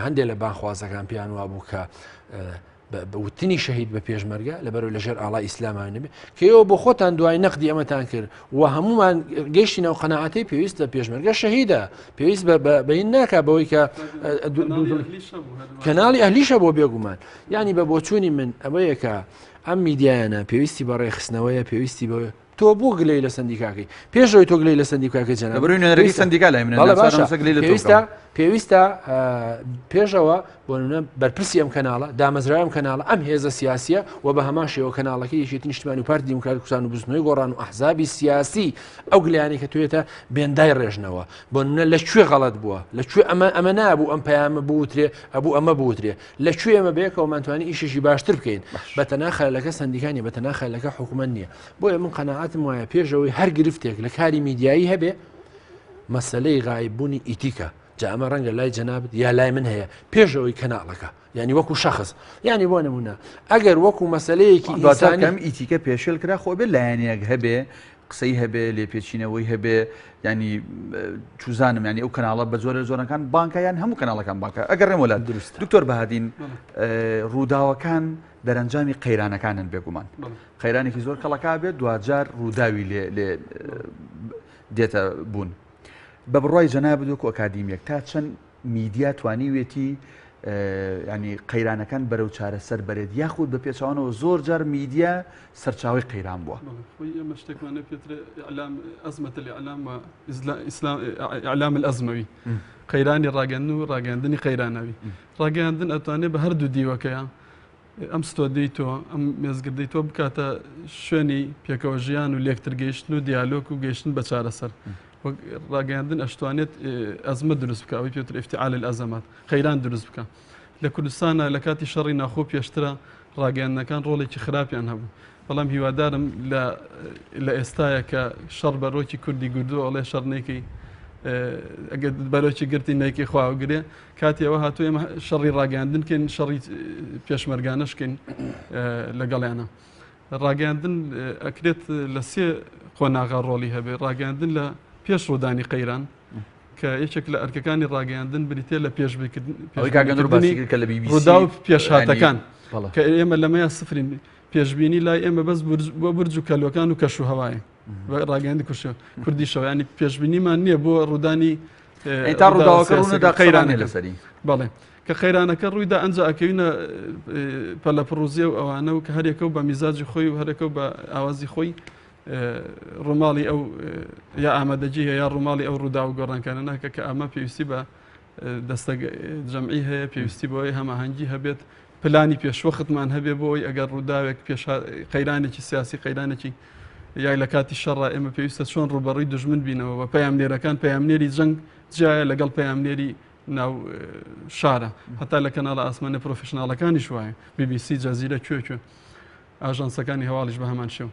هەندێک لە بانخوازەکان پیان وا بوو کە بەوتنی شەهید بە پێشمەرگە لەبەرەوە لەژێر ئاڵای ئیسلامان نبێ کە ئێوە بۆ خۆتان دوای نەقدی ئەمەتان کرد و هەمومان گەیشتینەوە قەناعەتەی پێویست لە پێشمەرگە شەهیدە پێویست بەین ناکا بەوەی کە کەناڵی ئەهلیشە بۆ بێگومان یعنی بە بۆچوونی من ئەوەیە کە ئەم میدیایانە پێویستی بە ڕێخستنەوەیە پێویستی بە تۆ بۆ گلەی لە سندیکاکەی پێشەوەی تۆ گلەی لە سندیکاکەی جەناب بەڕووی نوێنەرەی سندیکا لای منە پێویستە پێویستە پێشەوە بۆ بەرپرسی ئەم کەناڵە دامەزراوی ئەم کەناڵە ئەم هێزە سیاسیە و بە هەمان شێوە کەناڵەکە یەکێتی نیشتیمانی و پارتی دیموکراتی کوردستان و بزنەوەی گۆڕان و ئەحزابی سیاسی ئەو گلیانی کە توێتە بێندای ڕێژنەوە بۆ نمونە لەکوێ غەڵەت بووە لەکوێ ئەمە نابوو ئەم پەیامە بوترێ ئەبوو ئەمە بوترێ لەکوێ ئەمە بەیەکەوەمانتوانی ئیشێکی باشتر بکەین بەتەنها خەلەکە سندیکانی بەتەنها خەلەکە حکوومەت نییە بۆیە من قەناعەتم وایە پێشەوەی هەر گرفتێک لە کاری میدیایی هەبێ مەسلەی غایببوونی ئیتیکە جا ئەمە ڕەنگە لای جەنابەت یا لای من هەیە پێشەوەی کەناڵەکە ینی وەکو شەخص ینی بۆ نمونە ئەگەر وەکو مەسلەیەکی ئینسانیەم ئیتیکە پێشێل کرا خۆ بێ لایەنێک هەبێ قسەی هەبێ لێپێچینەوەی هەبێ ینی چوزانم ینی ئەو کەناڵە بە زۆرە زۆرەکان بانکیان هەموو کەناڵەکان بانکە ئەگەر ڕێمەولات دروست دکتۆر بەهادین ڕووداوەکان دەرەنجامی قەیرانەکانن بێگومان قەیرانێکی زۆر کەڵەکا بێت دوجار ڕووداوی لێ دێتە بوون بە بڕای جەنابەت وەکو ئەکادیمیەک تا چەند میدیا توانیوێتی ینی قەیرانەکان بەرەو چارەسەر بەرێت یاخود بە پێچوانەوە زۆر جار میدیا سەرچاوی قەیران بووە ئێمە شتێکمانە پێترێ ئەزمەتە لإعلام ئیعلام الأزمەوی قەیرانی ڕاگەاندن و ڕاگەاندنی قەیرانەوی ڕاگەاندن ئەتوانێت بە هەردوو دیوەکەیە ئەم ستۆدەیتەوە ئەم مێزگردەیتەوە بکاتە شوێنی پێکەوە ژیان و لێکتر گەیشتن و دیالۆک و گەیشتن بە چارەسەر ڕاگەاندن ئەشتوانێت ئەزمە دروست بکە ئەوەی پێوتر ئیفتعال الأزمات قەیران دروست بکە لە کوردستانە لە کاتی شەڕی ناخۆ پێشترە ڕاگەاندنەکان ڕۆڵێکی خراپیان هەبوو بەڵام هیوادارم لە ئێستایە کە شەڕ بەرۆکی کوردی گردووە ئەڵێ شەڕنێکی ئەگەر بەرۆکی گرتی نەیکی خواوەگرێ کاتی ئەوە هاتووە ئێمە شەڕی ڕاگەاندنکەین شەڕی پێشمەرگانەشکەین لەگەڵیانە ڕاگەاندن ئەکرێت لە سێ قۆناغا ڕۆڵی هەبێ ڕاگەاندن لە پێش ڕوودانی قەیران کە یەکێک لە ئەرکەکانی ڕاگەاندن بریتێ لە پێشبڕوودا و پێشهاتەکان کە ئێمە لەمەیە سفرین پێشببینی لای ئێمە بەس بۆ برج و کەلوەکان و کەش و هەوایە ڕاگەاندی کوردیشەوە ینی پێشببینیمان نییە بۆ ڕوودانی تا ڕووداوەکە قەیرانێ لەسەری بەڵێ کە خەیرانەکە ڕوویدا ئەنج ئەکەوینە پەلەپڕوزیە و ئەوانە و کە هەرێکە و بە میزاجی خۆی و هەرێکە و بە ئاوازی خۆی ڕووماڵی ئەو یا ئامادەجی هەیە یا ڕووماڵی ئەو ڕوودا و گۆڕانکانە ناکە کە ئەمە پێویستی بە دەستە جەمعی هەیە پێویستی بۆی هەماهەنگی هەبێت پلانی پێشوەختمان هەبێ بۆی ئەگەر ڕووداوێک قەیرانێکی سیاسی قەیرانێکی یای لە کاتی شەڕ ئێمە پێویستە چۆن ڕوبەڕووی دژمن بینەوە بە پەیامنێرەکان پەیامنێری جەنگ جایە لەگەڵ پەیامنێری ناو شارە هەتا لە کەناڵە ئاسمانە پرۆفشناڵەکانی شوایە BBC جەزیرە کوێ ئاژانسەکانی هەواڵیش بە هەمان شێو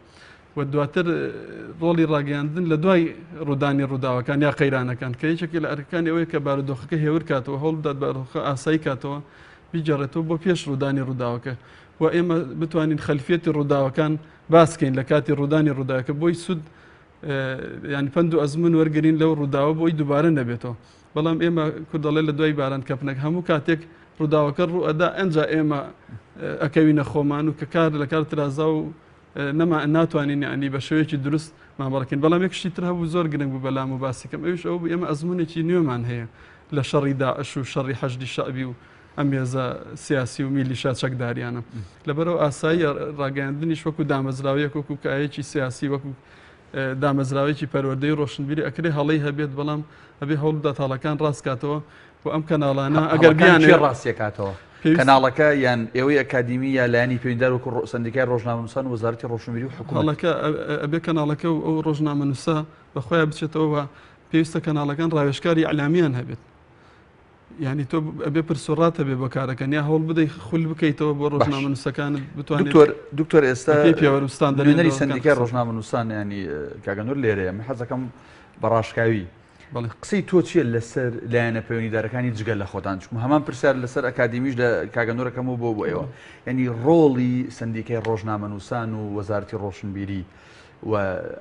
و دواتر ڕۆڵی ڕاگەاندن لە دوای ڕوودانی ڕووداوەکان یا قەیرانەکان کە یەکێکی لە ئەرکەکانی ئەوەیە کە بارودۆخەکە هێور کاتەوە هەوڵ بدات بارودۆخە ئاسایی کاتەوە بیجارێتەوە بۆ پێش ڕوودانی ڕووداوەکە و ئێمە بتوانین خەلفێتی ڕووداوەکان باسکەین لە کاتی ڕوودانی ڕووداوەکە بۆی سود ینی پند و ئەزمون وەرگین لەو ڕووداوە بۆی دووبارە نەبێتەوە بەڵام ئێمە کوردەڵێ لە دوای باران کەپنەک هەموو کاتێک ڕووداوەکە ڕوو ئەدا ئەنجا ئێمە ئەکەوینە خۆمان و کە کار لە کار ترازا و ناتوانین ینی بە شێوەیەکی دروست مامەڵەکەین بەڵام یەکشتی تر هەبوو زۆر گرنگ بوو بەلام و باسیکەم ئەوش ئەو ئێمە ئەزمونێکی نوێمان هەیە لە شەڕی داعش و شەڕی حەشدی شەعبی و ئەم هێزە سیاسی و میلیشا چەکداریانە لەبەرەوە ئاسایی ڕاگەاندنیش وەکو دامەزراوەیەک وەکو کایەکی سیاسی وەکو دامەزراوێکی پەروەردەی ڕۆشنبیری ئەکرێ هەڵەی هەبێت بەڵام ئەبێ هەوڵ بدات هەڵەکان ڕاستکاتەوە و ئەم کەناڵانە ئەگەر بیانێ ڕاستیەکاتەوە کەناڵەکە یان ئێوەی ئەکادیمی یا لایانی پەیوەنددار وەکو سندیکای ڕۆژنامەنووسان و وەزارەتی ڕۆشنبیری و حکوومەتەکە ئەبێ کەناڵەکە و ئەو ڕۆژنامەنووسە بەخۆیان بچێتەوە پێویستە کەناڵەکان ڕاوێژکاری ئەعلامیان هەبێت ینی تۆ ئەبێ پرسوڕاتە بێ بەکارەکەن یا هەوڵ بدەی خول بکەیتەوە بۆ ڕۆژنامەنووسەکانت بتوانێت دکتۆر ئێستا پێوەستان دەنێری سندیکای ڕۆژنامەنووسان ینی کاگەنۆر لێرەیە من حەزەکەم بەڕاشکاوی قسەی تۆ چیە لەسەر لایەنە پەیوەندیدارەکانی جگەل لە خۆتان چکم هەمان پرسیار لەسەر ئەکادیمیش لە کاگەنۆرەکەم و بۆ ئێوە ینی ڕۆڵی سندیکای ڕۆژنامەنووسان و وەزارەتی ڕۆشنبیری و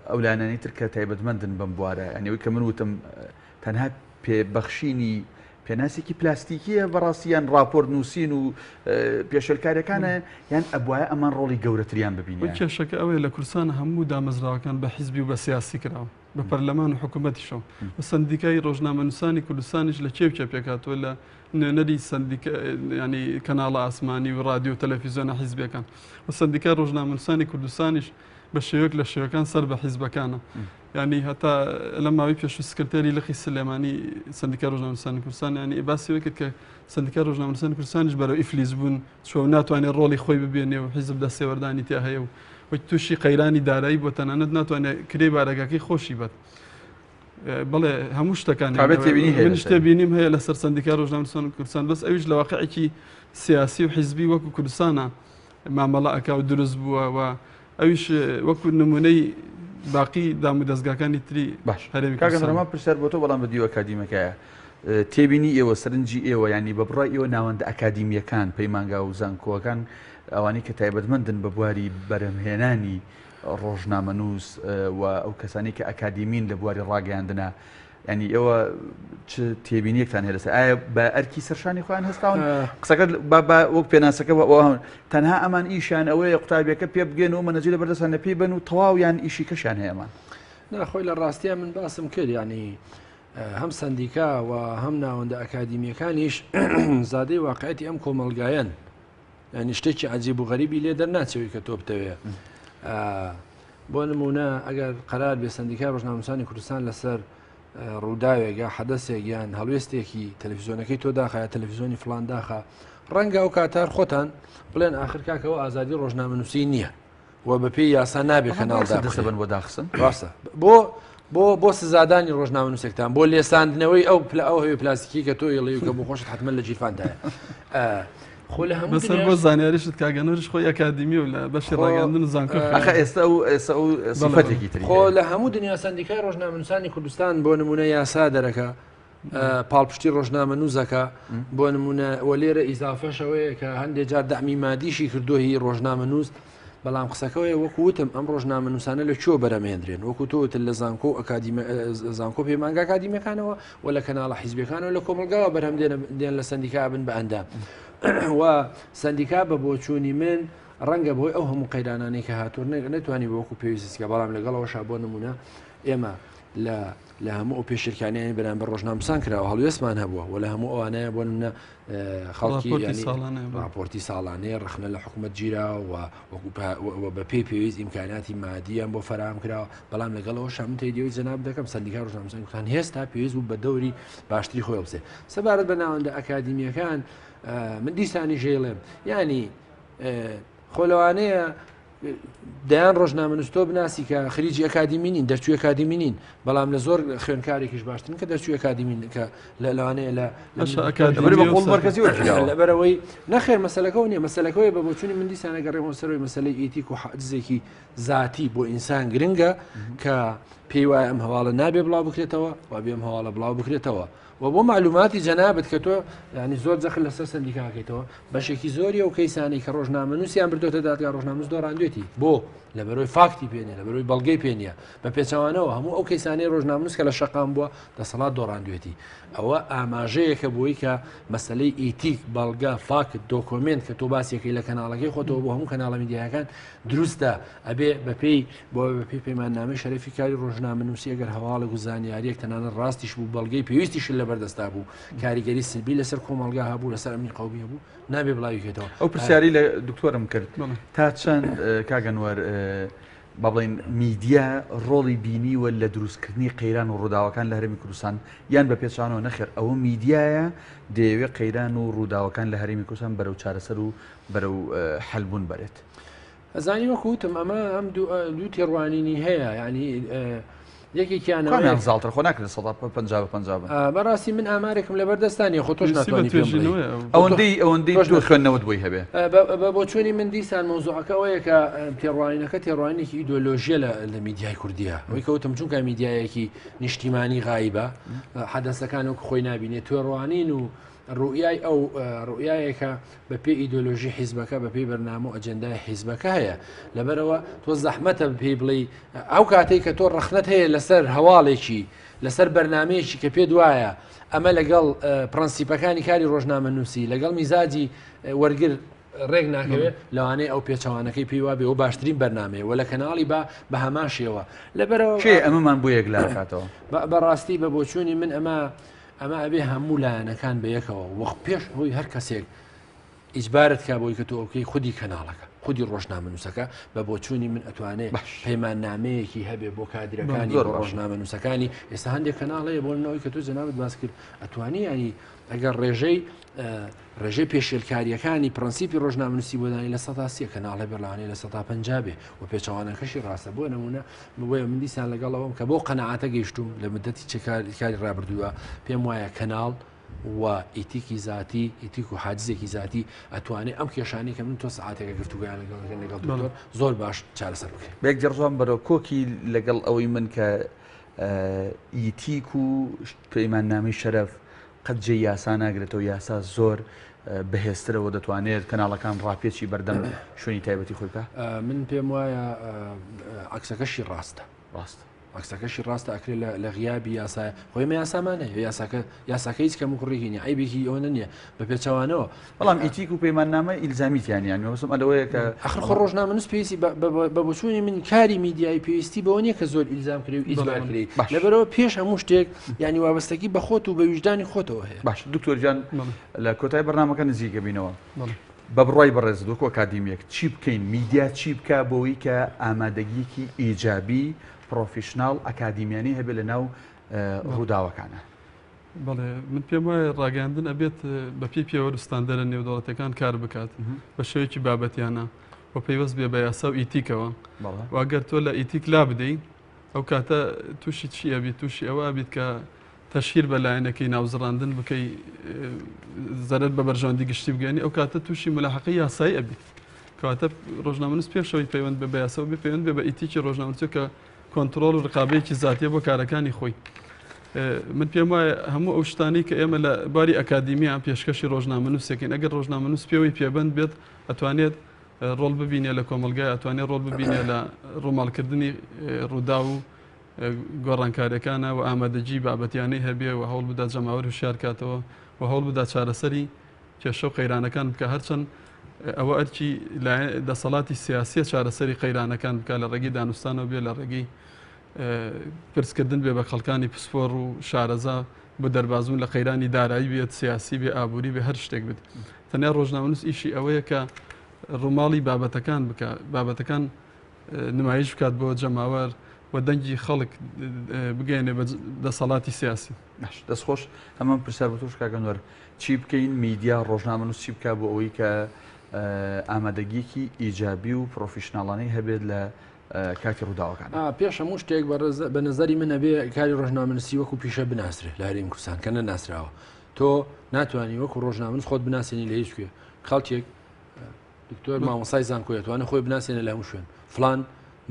ئەو لایەنانی تر کە تایبەتمەندن بەم بوارە ئەنیەوەی کە من وتم تەنها پێبەخشینی پێناسێکی پلاستیکیە بەڕاستیان راپۆرت نووسین و پێشەلکاریەکانە یان ئەبواە ئەمان ڕۆڵی گەورەتریان ببینێت کێشەکە ئەوەیە لە کوردستان هەموو دامەزراوەکان بە حیزبی و بە سیاسی کراوە بە پەرلەمان و حکوومەتیشەوە بە سندیکای ڕۆژنامەنووسانی کوردستانیش لە کێو پێکاتوە لە نوێنەری ینی کەناڵە ئاسمانی و رادیۆ و تەلەڤیزیۆنە حیزبەکان و سندیکای ڕۆژنامەنووسانی کوردستانیش بە شێوەیەک لە شێوەکان سەر بە حیزبەکانە ینی هەتا لە ماوەی پێش سکرتێری لەخی سلێمانی سندیکا ڕۆژنامەنووسانی کوردستان ینی باسی کرد کە سندیکا ڕۆژنامەنووسانی کوردستانیش بەرەو ئیفلیس بوون چۆ ناتوانێت ڕۆڵی خۆی ببێنێ و حیزب دەستێوەردانی تیا هەیە و وەک تووشی قەیرانی دارایی بۆ تەنانەت ناتوانێت کرێ بارەکەی خۆشی بێت بەڵێ هەموو شتەکانی من شتێ بینیم هەیە لەسەر سندیکا ڕۆژنامەنووسانی کوردستان بەس ئەویش لە واقعێکی سیاسی و حیزبی وەکو کوردستانە مامەڵە ئەکا و دروست بووە و ئەویش وەکو نمونەی باقی دام و دەستگاکانی تری هەرێمی کاگەڕەما پرسیار بۆ تۆ بەڵام بە دیوە ئەکادیمەکەیە تێبینی ئێوە سەرنجی ئێوە ینی بە بڕای ئێوە ناوەندە ئەکادیمیەکان پەیمانگا و زانکۆەکان ئەوانەی کە تایبەتمەندن بە بواری بەرهەمهێنانی ڕۆژنامەنووس و ئەو کەسانی کە ئەکادیمین لە بواری ڕاگەیاندنە ینی ئێوە چ تێبینیەکتان هەیە لەسەر ئایا بە ئەرکی سەرشانی خۆیان هەستاون قسەکە وەک پێناسەکە تەنها ئەمان ئیشان ئەوەیە قوتابیەکە پێ بگەن و مەنەجی لە بەردەستانە پێی بن و تەواویان ئیشی کەشیان هەیەمان ناخۆی لە ڕاستیە من باسم کرد ینی هەم سندیکا و هەم ناوەندە ئەکادیمیەکانیش زادەی واقعەتی ئەم کۆمەلگایەن ینی شتێکی عەجیب و غەریبی لێ دەرناچەوەی کە تۆ بتەوێ بۆ نمونە ئەگەر قەرار بێ سندیکا ڕۆژنامەنووسانی کوردستان لەسەر ڕووداوێک یا حەدەسێک یان هەڵوێستێکی تەلەڤیزیۆنەکەی تۆ داخە یا تەلەڤیزیۆنی فڵان داخە ڕەنگە ئەو کاتار خۆتان بڵێن ئاخر کاکەوە ئازادی ڕۆژنامەنووسی نییە و بە پێی یاسا نابێ کەناڵدا دەستەبن بۆ داخستن ڕاستە بۆ سزادانی ڕۆژنامەنووسێکتان بۆ لێساندنەوەی ئەو هەوێ پلاستیکی کە تۆ یڵی کە بۆ خۆشت حتممە لە جیرفاندایە خۆ لە هەموو بەسەر بۆ زانیاریشت کاگەنۆریش خۆی ئەکادیمی و لە بەشی ڕاگەاندن و زانکۆ ئێستا سفەتێکی تری خۆ لە هەموو دنیا سندیکای ڕۆژنامەنووسانی کوردستان بۆ نمونە یاسا دەرەکە پاڵپشتی ڕۆژنامەنووسەکە بۆ نمونە وە لێرە ئیزافەشەوەیە کە هەندێک جار دەعمی مادیشی کردووە هی ڕۆژنامەنووس بەڵام قسەکەوەی وەکو وتم ئەم ڕۆژنامەنووسانە لە چۆ بەرەمێنرێن وەکو تۆوتن لە زانکۆ پەیمانگا ئەکادیمیەکانەوە و لە کەناڵە حیزبەکانەوە لە کۆمەلگاوە بەرهەم دێن لە سندیکا بن بە ئەندام و سندیکا بە بۆچوونی من ڕەنگە بۆی ئەو هەموو قەیرانانەی کە هاتوور نەتوانی بە وەکو پێویستکە بەڵام لەگەڵەوەشا بۆ نمونە ئێمە لە هەموو ئەو پێشرکانیانی بەرامبەر بەڕۆژنامەنووسان کراوە هەڵوێستمان هەبووە و لە هەموو ئەوانەیە بۆ نمونە خەڵکی راپۆرتی ساڵانەیە ڕخنە لە حکوومەت گیرا و بە پێویست ئیمکاناتی مادیان بۆ فراهم کراوە بەڵام لەگەڵەوە شامن تێدیەوەی جەناب دەکەم سندیکا ڕۆژنامەنووسانی کوردستان هێستا پێویست بوو بە دەوری باشتری خۆی بچێت سەبارەت بە ناوەندە ئەکادیمیەکان من دیسانی ژێڵێم ینی خۆلەوانەیە دەیان ڕۆژنامەنووس تۆ بناسی کە خریجی ئەکادیمینین دەرچووی ئەکادیمینین بەڵام لە زۆر خوێنکارێکیش باشترن کە دەرچووی ئەکادیمین کە لەوانەیە لەبەرەوەی نەخێر مەسەلەکەەوە نیە مەسەلەکەی بە بۆچوونی من دیسانە گەڕێمەوە سەرەوەی مەسەلەی ئیتیک و حەجزێکی ذاتی بۆ ئینسان گرنگە کە پێی وایە ئەم هەواڵە نابێ بڵاو بکرێتەوە و بێ ئەم هەواڵە بڵاو بکرێتەوە و بۆ معلوماتی جەنابەت کە تۆ ینی زۆر جەخل لەسەر سندیکاکەیتەوە بەشێکی زۆری ئەو کەیسانی کە ڕۆژنامەنووسیان بردوێتە دادگا ڕۆژنامەنووس دۆڕاندوێتی بۆ لە بەرۆی فاکتی پێنێ لە بەرۆی بەڵگەی پێنیە بە پێچەوانەوە هەموو ئەو کەیسانی ڕۆژنامەنووس کە لە شەقام بووە دەسەڵات دۆڕاندوێتی ئەوە ئاماژەیەکە بۆی کە مەسلەی ئیتیک بەڵگە فاکت دۆکۆمنت کە تۆ باسیەکەی لە کەناڵەکەی خۆتەوە بۆ هەموو کەناڵە میدیاکان دروستە ئەبێ بەپێی بۆ بەپی پەیماننامەی شەرەفی کاری ڕۆژنامەنووسی ئەگەر هەواڵە و زانیاریەک تەنانەت ڕاستیش بوو بەڵگەی پێویستیش لەبەردەستا بوو کاریگەری سلبی لەسەر کۆمەلگا هەبوو لەسەر ئەمنی قەومی هەبوو نابێ بڵاویکێتەوە ئەو پرسیاری لە دکتۆرم کرد تا چەند کاگەنوەر با بڵێن میدیا ڕۆڵی بینی وە لە دروستکردنی قەیران و ڕووداوەکان لە هەرێمی کوردستان یان بە پێچانەوە نەخێر ئەوە میدیایە دەیەوێت قەیران و ڕووداوەکان لە هەرێمی کوردستان بەرەو چارەسەر و بەرەو حەلبوون بەرێت ئەزانی وەکوتم ئەمە ئەم دوو تێڕوانینی هەیە ینی یەکێکیان زاڵتر خۆ ناکرێت 50 بەڕاستی من ئامارێکم لە بەردەستانی خۆ تۆش ناتوانانی ئەوەندەی تۆ خوێندنەوەت بۆی هەبێ بە بۆچوونی من دیسان مۆزوعەکە ئەوەیە کە تێڕوانینەکە تێڕوانێکی ئیدۆلۆژیە لە میدیای کوردیە ئەوەی کەوتم چونکە میدیایەکی نیشتیمانی غایبە حەدەسەکان وەکو خۆی نبینێت تێڕوانین و ڕوئای ئەو ڕوئایەکە بە پێی ئیدۆلۆژی حیزبەکە بە پێی بەرنامە و ئەجەندای حیزبەکە هەیە لەبەرەوە تۆ زەحمەتە پێی بڵێ ئەو کاتێک کە تۆ ڕەخنەت هەیە لەسەر هەواڵێکی لەسەر بەرنمەیەکی کە پێ دوایە ئەمە لەگەڵ پرەنسیپەکانی کاری ڕۆژنامەنووسی لەگەڵ میزاجی وەرگر ڕێک ناکەوێت لەوانەیە ئەو پێچەوانەکەی پێی وابێ و باشترین بەرنمەیە و لە کەناڵی بە هەماشیەوە لەبەرەوە ئەمەمان بۆ یەک لاکاتەوە بەڕاستی بە بۆچوونی من ئەمە ئەبێ هەموو لایەنەکان بە یەکەوە وەخت پێش هۆی هەر کەسێک ئیجبارت کا بۆی کە تۆ ئەوکەی خودی کەناڵەکە خودی ڕۆژنامە نووسەکە بە بۆچوونی من ئەتوانێت پەیمان نامەیەکی هەبێ بۆ کادرەکانی ڕۆژنامە نووسەکانی ئێستا هەندێک کەناڵەیە بۆ نەوەی کە تۆ جەنابەت باس کرد ئەتوانی ینی ئەگەر ڕێژەی پێشێلکاریەکانی پرەنسیپی ڕۆژنامەنووسی بۆدانی لە 130 کەناڵە بەرلانەی لە 150 بێ و پێچەوانەکەشی ڕاستە بۆ نمونە بۆیە من دیسان لەگەڵەوەم کە بۆ قەنەعاتە گەیشتوم لە مدەتی کاری ڕابردووە پێم وایە کەناڵ و ئیتیکی ذاتی ئیتیک و حاجزێکی ذاتی ئەتوانێت ئەم کێشانی کە من تۆ سعاتێکە گفتوگویان لەگەڵ دکتۆر زۆر باش چارەسەر بکەین. بێک جەرزان بەرەوە کۆکی لەگەڵ ئەوەی من کە ئیتیک و پەیماننامەی شەرەف قەت جێ یاسا ناگرێتەوە یاسا زۆر بەهێزترەوە دەتوانێت کەناڵەکان ڕاپێکی بەردەم شوێنی تایبەتی خۆی بکە. من پێم وایە عەکسەکەشی ڕاستە عەکسەکەشی ڕاستە ئەکرێت لە غیابی یاسایە خۆی یاسامانەیە یاساکە هیچ کەم کوڕێکی عیبێکی ئەوە نییە بە پێچەوانەوە بەڵام ئیتیک و پەیماننامە ئیلزامیتیان وەسم ئەوەیە کە ئەخر خۆ ڕۆژنامەنووس پێویستی بە بچوونی من کاری میدیای پێویستی بەوە نیە کە زۆر ئیلزام کرێ و ئیجبارکرێ لەبەرەوە پێش هەموو شتێک ینی وابەستگی بە خۆت و بە ویژدانی خۆتەوە هەیە. باش دکتۆر جان لە کۆتای بەرنامەکە نزیکە بینەوە بە بڕای بەڕێز دۆکۆ ئەکادیمیەک چی بکەین میدیا چی بکە بۆەوەی کە ئامادەگیەکی ئیجابی پرۆفیشناڵ ئەکادیمیانی هەبێت لە ناو ڕووداوەکانە. بەڵێ من پێم وایە ڕاگەاندن ئەبێت بە پێی پێوەرستاندەرە نێودەوڵەتەکان کار بکات بە شێوەیەکی بابەتیانە و پەیوەست بێ بە یاسا و ئیتیکەوە واگەر تۆ لە ئیتیک لا بدەیت ئەو کاتە تووشی چی ئەبیت تووشی ئەوە بیت کە تەشیر بە لایەنەکەی ناوزڕاندن بکەی زەرت بە بەرژەوەندی گشتی بگەنی ئەو کاتە تووشی ملاحەقەی یاسایی ئەبیت کەواتە ڕۆژنامەنووس پێشەوەی پەیوەند بە یاسا و بێ پەیوەند بێ بە ئیتیکی ڕۆژنامەنووسی کە کۆنتترۆل و ڕقابەیەکی زیاتیە بۆ کارەکانی خۆی. من پێم وایە هەموو ئەو شتانی کە ئێمە لە باری ئەکادیمیان پێشکەشی ڕۆژنامەنووسێکین ئەگەر ڕۆژنامەنووس پێوەی پێبند بێت ئەتوانێت ڕۆڵ ببینێ لە کۆمەلگای ئەتوانێت ڕۆڵ ببینێ لە ڕووماڵکردنی ڕوودا و گۆڕانکاریەکانە و ئامادەجی بابەتیانەی هەبێ و هەوڵ بدات جەماوەر هوشیار کاتەوە و هەوڵ بدات چارەسەری کێشە و قەیرانەکان بکە هەرچەند ئەوە ئەرکی دەسەڵاتی سیاسیە چارەسەری قەیرانەکان بکە لە ڕێگەی دانوستانەوە بێ لە ڕێگەی پرسکردن بێ بە خەڵکانی پسپۆڕ و شارەزا بە دەربازون لە قەیرانی دارایی بێت سیاسی بێ ئابووری بێ هەر شتێک بێت تەنیا ڕۆژنامەنووس ئیشی ئەوەیە کە ڕووماڵی بابەتەکان بکە بابەتەکان نمایش بکات بۆ جەماوەر و دەنگی خەڵک بگەێنێ بە دەسەڵاتی سیاسی. دەستخۆش ئەمە پرسیار بە تۆش کاگەنوەر چی بکەین میدیا ڕۆژنامەنووس چی بکە بۆ ئەوەی کە ئامادەگیەکی ئیجابی و پرۆفیشناڵانەی هەبێت لە کاتی ڕووداوەکان. پێش هەموو شتێک بە نظری من ئەبێ کاری ڕۆژنامەنووسی وەکو پیشە بناسرێ لە هەرێمی کوردستان کە نەناسراوە تۆ ناتوانانی وەکو ڕۆژنامەنووس خۆت بناسیێنی لە هیچ کوێ خەڵکێک دکتۆر مامۆستای زانکۆی دەتوانێت خۆی بناسیێنە لە هەموو شوێن فلان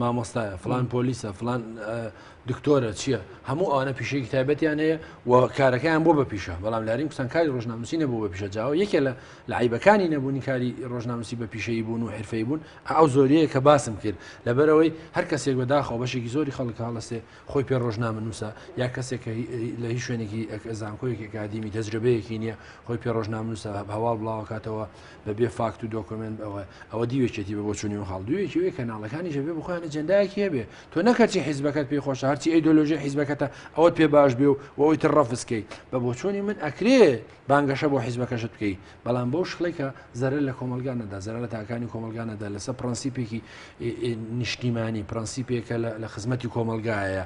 مامۆستایە فلان پۆلیسە فلان دکتۆرە چییە هەموو ئەوانە پیشەیەکی تایبەتیان هەیە و کارەکەیان بۆ بە پیشە بەڵام لارین کوردستان کاری ڕۆژنامەنووسی نەبوو بە پیشە جاوە یەکێ لە عیبەکانی نەبوونی کاری ڕۆژنامەنووسی بە پیشەیی بوون و حرفەیی بوون ئەو زۆریەیە کە باسم کرد لەبەرەوەی هەر کەسێک بەداخەوە بەشێکی زۆری خەڵک هەڵەسێ خۆی پێ ڕۆژنامەنووسە یا کەسێک لە هیچ شوێنێکی زانکۆیەکی ئەکادیمی تەجربەیەکی نییە خۆی پێ ڕۆژنامەنووسە هەواڵ بڵاوکاتەوە بەبێ فاکت و دۆکمنت ئەوە دیوێکێتی بە بۆچوونی و خەڵدوویەکی وێ کەناڵەکانی ژەبێ بخۆیانە جەندایەکی هەبێ تۆ نەکەچی حیزبەکەت پێی خۆشە هەرچی ئەیدۆلۆژی حیزبەکەتە ئەوەت پێ باش بێ و ئەوەی تر ڕەفسکەی بە بۆچوونی من ئەکرێ بانگەشە بۆ حیزبەکەشت بکەیت بەڵام بەو شخڵی کە زەرە لە کۆمەلگانەدا زەرە لە تاکانی کۆمەلگانەدا لەسەر پرەنسیپێکی نیشتیمانی پرەنسیپێکە لە خزمەتی کۆمەلگایە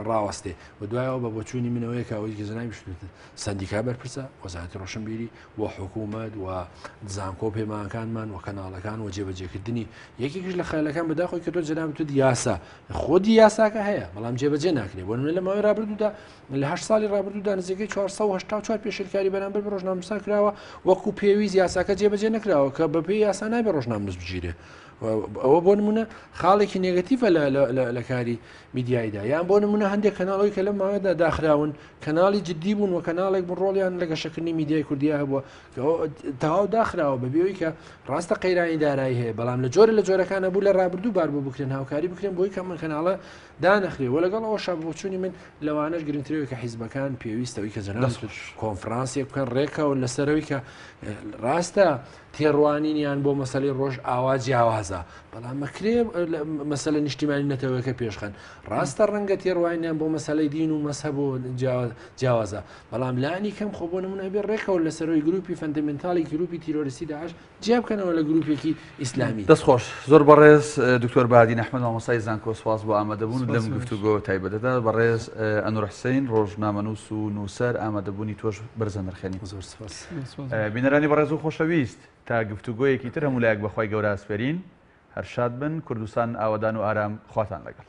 ڕاوەستێ و دوایەوە بە بۆچوونی منەوەی کاوەی گەزنای بشتێت سندیکا بەرپرسە وەزارەتی ڕۆشنبیری و حکوومەت و زانکۆ پەیمانەکانمان و کەناڵەکان و جێبەجێکردنی یەکێکیش لە خەلەکان بەداخۆی کە تۆ جەنابەت یاسا خۆدی یاساکە هەیە بەڵام جێبەجێ ناکرێت بۆ لە ماوەی ڕابردوودا لە 8 ساڵی ڕابردوودا نزیکەی 484 پێشێلکاری بەرامبەر بە ڕۆژنامەنووسان کراوە وەکو پێویست یاساکە جێبەجێ نەکراوە کە بەپێی یاسا نابێ ڕۆژنامەنووس بگیرێ ئەوە بۆ نمونە خاڵێکی نێگەتیڤە لە کاری میدیایدا یان بۆ نمونە هەندێک کەناڵی کە لە ماوەدا داخراون کەناڵی جددی بوون و کەناڵێک بوون ڕۆڵیان لە گەشەکردنی میدیای کوردیا هەبووە تەواو داخراوە بەبێەوەی کە ڕاستە قەیرانی دارایی هەیە بەڵام لە جۆرەکانە بوو لە ڕابردوو بار بۆ بکرێن هاوکاری بکرێن بۆی کە من کەناڵە دانەخرێ و لەگەڵ ئەوە شابچوونی من لەوانش گرنگترەوەی کە حیزبەکان پێویستەوەی کە جەناب کۆنفرانسێک بکەن ڕێکەوە لەسەرەوەی کە ڕاستە تێڕوانینیان بۆ مەسلەی ڕۆژ ئاوا جیاوازە بەڵام مەکرێ مەسەلە نیشتیمانی نەتەوەیەکە پێشخەن ڕاستە ڕەنگە تێڕوانیان بۆ مەسلەی دین و مەسەب و جیاوازە بەڵام لانی کەم خۆ بۆ نمونە بێ ڕێکەوە لەسەرەوەی گروپی فەندەمنتاڵی گروپی تیرۆریستی داعش جیابکەنەوە لە گروپێکی ئیسلامی. دەستخۆش زۆر بەڕێز دکتۆر بادین ئەحمەد مامۆستای زانکۆ سواس بۆ ئامادەبوون لەم گفتوگۆ تایبەتەدا بەڕێز ئەنوور حسین ڕۆژنامەنووس و نووسەر ئامادەبوونی تۆش بەرزە نرخێنی. زۆر سپاس. بینەرانی بەڕێز و خۆشەویست تا گفتوگۆیەکی تر هەموو لایەک بەخوای گەورە ئاسپێرین هەر شاد بن کوردستان ئاوادان و ئارام خواتان لەگەڵ.